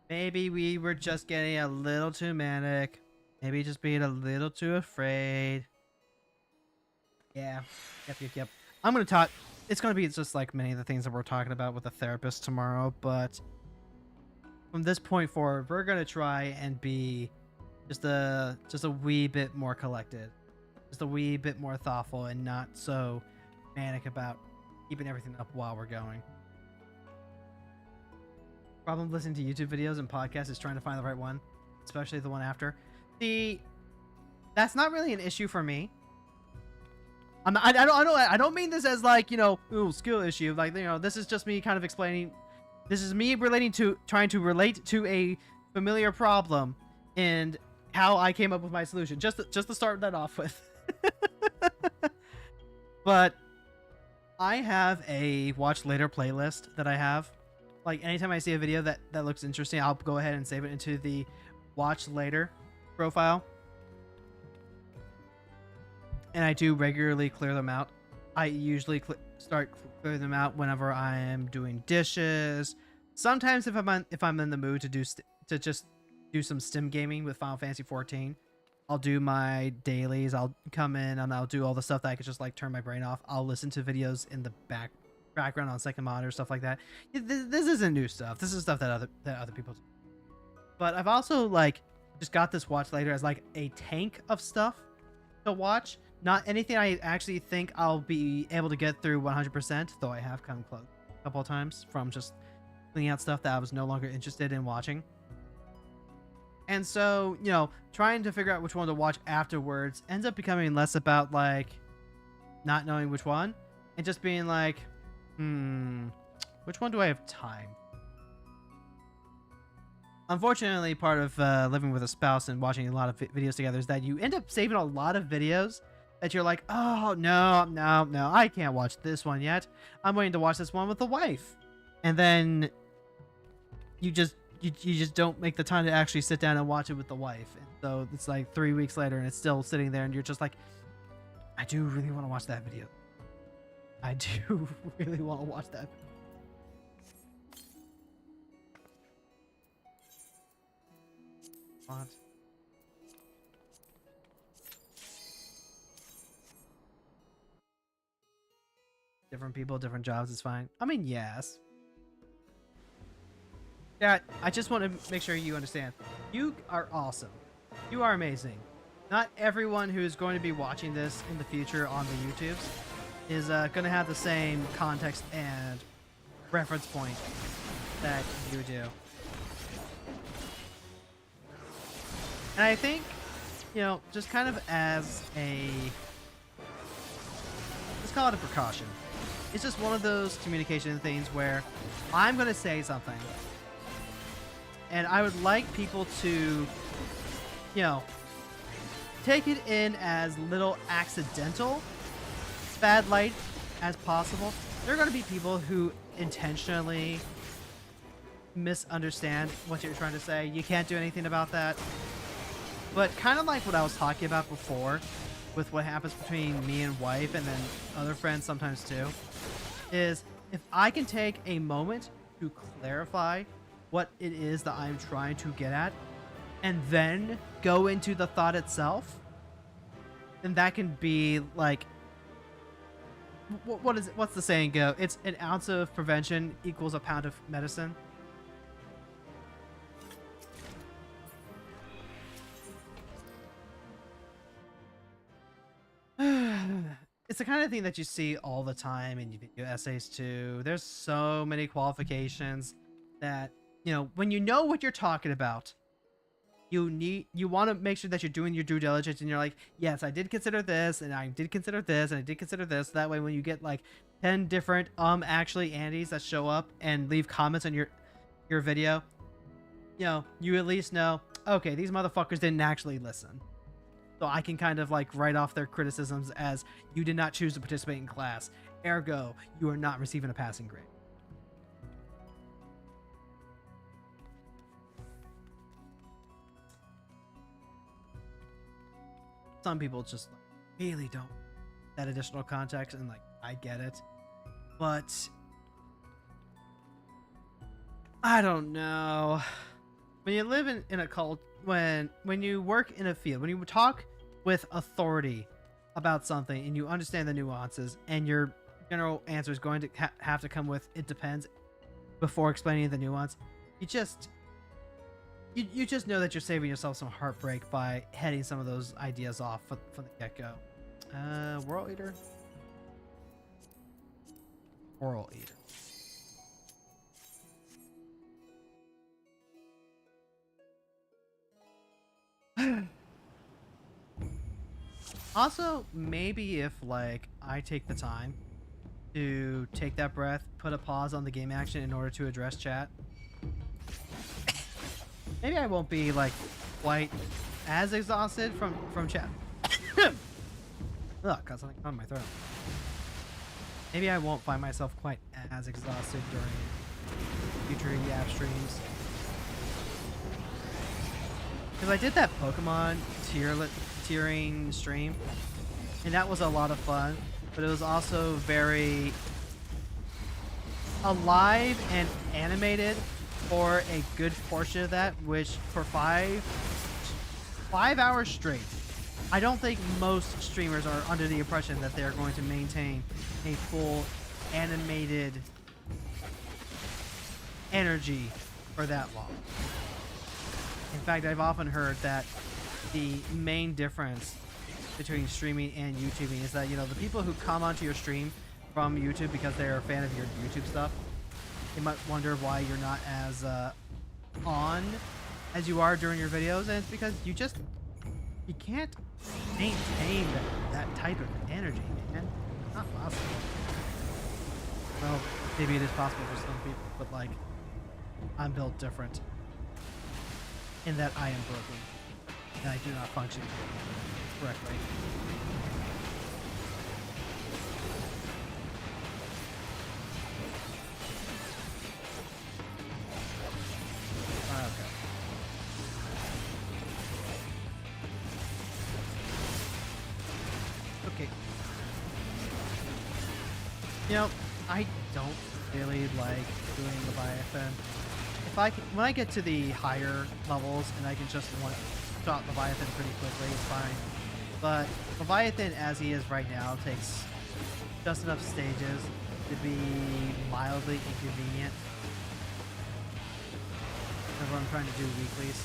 Speaker 1: Maybe we were just getting a little too manic. Maybe just being a little too afraid. Yeah. Yep. I'm going to talk. It's going to be just like many of the things that we're talking about with the therapist tomorrow. But from this point forward, we're going to try and be just a wee bit more collected. Just a wee bit more thoughtful and not so manic about keeping everything up while we're going. Problem listening to YouTube videos and podcasts is trying to find the right one, especially the one after. That's not really an issue for me. I don't mean this as like, ooh, skill issue. Like, this is just me kind of explaining. This is me trying to relate to a familiar problem and how I came up with my solution. Just to start that off with. But I have a watch later playlist that I have. Like, anytime I see a video that looks interesting, I'll go ahead and save it into the watch later profile. And I do regularly clear them out. I usually start clearing them out whenever I am doing dishes. Sometimes if I'm in the mood to just do some stim gaming with Final Fantasy 14, I'll do my dailies. I'll come in and I'll do all the stuff that I could just like turn my brain off. I'll listen to videos in the background on second monitor, stuff like that. This isn't new stuff. This is stuff that other people do. But I've also like just got this watch later as like a tank of stuff to watch. Not anything I actually think I'll be able to get through 100%, though I have come close a couple of times from just cleaning out stuff that I was no longer interested in watching. And so, trying to figure out which one to watch afterwards ends up becoming less about like not knowing which one and just being like, which one do I have time? Unfortunately, part of living with a spouse and watching a lot of videos together is that you end up saving a lot of videos that you're like, oh, no, I can't watch this one yet. I'm waiting to watch this one with the wife. And then you just don't make the time to actually sit down and watch it with the wife. And so it's like 3 weeks later and it's still sitting there and you're just like, I do really want to watch that video. I do really want to watch that. What? Different people, different jobs is fine. I mean, yes. Yeah, I just want to make sure you understand. You are awesome. You are amazing. Not everyone who is going to be watching this in the future on the YouTubes is going to have the same context and reference point that you do. And I think, you know, just kind of as a, let's call it a precaution. It's just one of those communication things where I'm going to say something and I would like people to, you know, take it in as little accidental bad light as possible. There are going to be people who intentionally misunderstand what you're trying to say. You can't do anything about that. But kind of like what I was talking about before with what happens between me and wife and then other friends sometimes too, is if I can take a moment to clarify what it is that I'm trying to get at and then go into the thought itself, then that can be like, what is it? What's the saying go? It's an ounce of prevention equals a pound of medicine. It's the kind of thing that you see all the time in video essays too. There's so many qualifications that, you know, when you know what you're talking about, you want to make sure that you're doing your due diligence and you're like, yes, I did consider this and I did consider this and I did consider this. That way when you get like 10 different actually Andys that show up and leave comments on your video, you know, you at least know, okay, these motherfuckers didn't actually listen. So I can kind of like write off their criticisms as you did not choose to participate in class. Ergo, you are not receiving a passing grade. Some people just really don't that additional context, and like I get it, but I don't know. When you live in a cult, when you work in a field, when you talk with authority about something and you understand the nuances and your general answer is going to have to come with it depends before explaining the nuance, you just know that you're saving yourself some heartbreak by heading some of those ideas off from the get-go. World Eater? World Eater. Also, maybe if like I take the time to take that breath, put a pause on the game action in order to address chat, maybe I won't be like quite as exhausted from chat. Ugh, got something on my throat. Maybe I won't find myself quite as exhausted during future Yap streams. Because I did that Pokemon tiering stream, and that was a lot of fun, but it was also very alive and animated for a good portion of that, which for five hours straight, I don't think most streamers are under the impression that they're going to maintain a full animated energy for that long. In fact, I've often heard that the main difference between streaming and YouTubing is that, you know, the people who come onto your stream from YouTube because they're a fan of your YouTube stuff, they might wonder why you're not as on as you are during your videos, and it's because you can't maintain that type of energy, man. It's not possible. Well, maybe it is possible for some people, but like, I'm built different in that I am broken and I do not function correctly. Okay. Okay. You know, I don't really like doing Leviathan. If I can, when I get to the higher levels and I can just shot Leviathan pretty quickly, it's fine. But Leviathan, as he is right now, takes just enough stages to be mildly inconvenient. That's what I'm trying to do weeklies.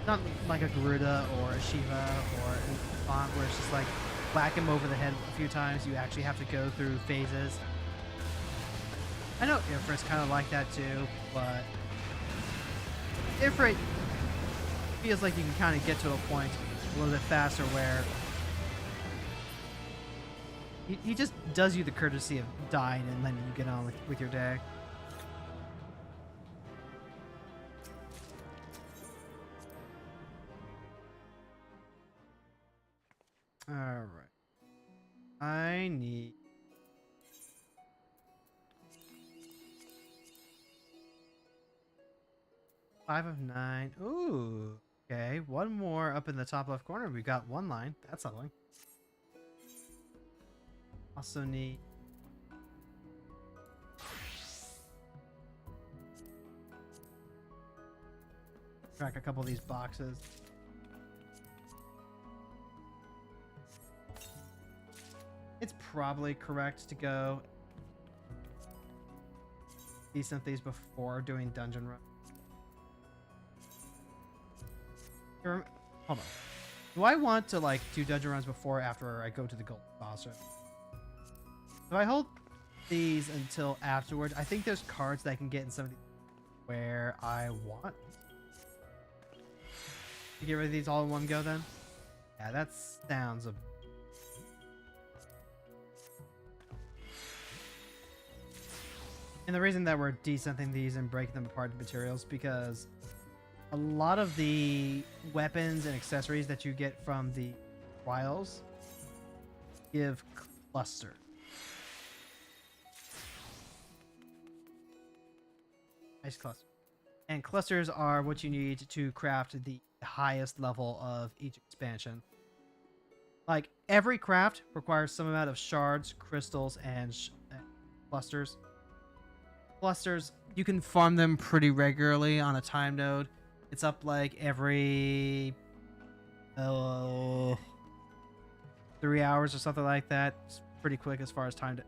Speaker 1: Not like a Garuda or a Shiva or a Font where it's just like whack him over the head a few times. You actually have to go through phases. I know Ifrit's kind of like that too, but Ifrit feels like you can kind of get to a point a little bit faster where he just does you the courtesy of dying and letting you get on with your day. Alright. I need... Five of 9. Ooh. Okay. One more up in the top left corner. We've got one line. That's something. Also need... Crack a couple of these boxes. It's probably correct to go decent these before doing dungeon run. Hold on. Do I want to like do dungeon runs before or after I go to the gold boss? If I hold these until afterward, I think there's cards that I can get in some of these where I want to get rid of these all in one go then. Yeah, that sounds a... And the reason that we're decenting these and breaking them apart into materials because a lot of the weapons and accessories that you get from the trials give cluster. Nice cluster. And clusters are what you need to craft the highest level of each expansion. Like, every craft requires some amount of shards, crystals, and clusters. Clusters, you can farm them pretty regularly on a time node. It's up like every 3 hours or something like that. It's pretty quick as far as time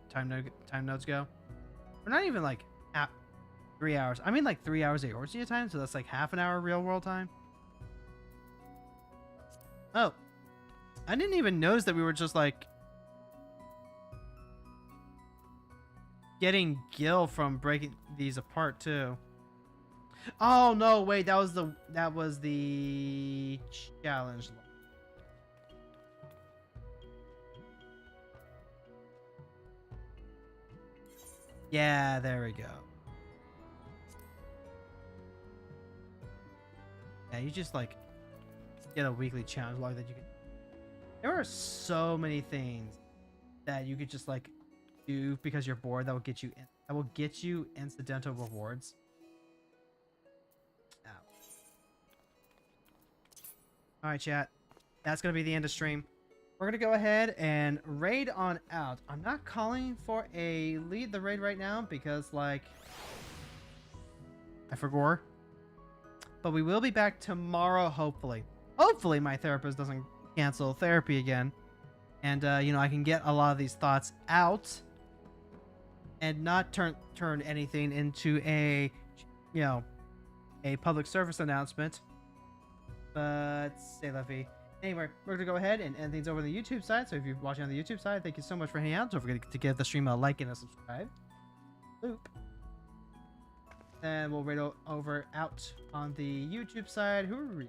Speaker 1: nodes go. We're not even like at 3 hours. I mean like 3 hours a Orgia time, so that's like half an hour real world time. Oh, I didn't even notice that we were just like getting gil from breaking these apart too. Oh no, wait, that was the challenge. Yeah, there we go. Yeah, you just like get a weekly challenge log that you can. There are so many things that you could just like do because you're bored that will get you incidental rewards. Ow. All right, chat. That's gonna be the end of stream. We're gonna go ahead and raid on out. I'm not calling for a lead the raid right now because like I forgot. But we will be back tomorrow, hopefully. Hopefully my therapist doesn't cancel therapy again. And, you know, I can get a lot of these thoughts out and not turn anything into a, you know, a public service announcement. But, c'est la vie. Anyway, we're going to go ahead and end things over on the YouTube side. So if you're watching on the YouTube side, thank you so much for hanging out. Don't forget to give the stream a like and a subscribe. Loop. And we'll raid over out on the YouTube side. Who are we?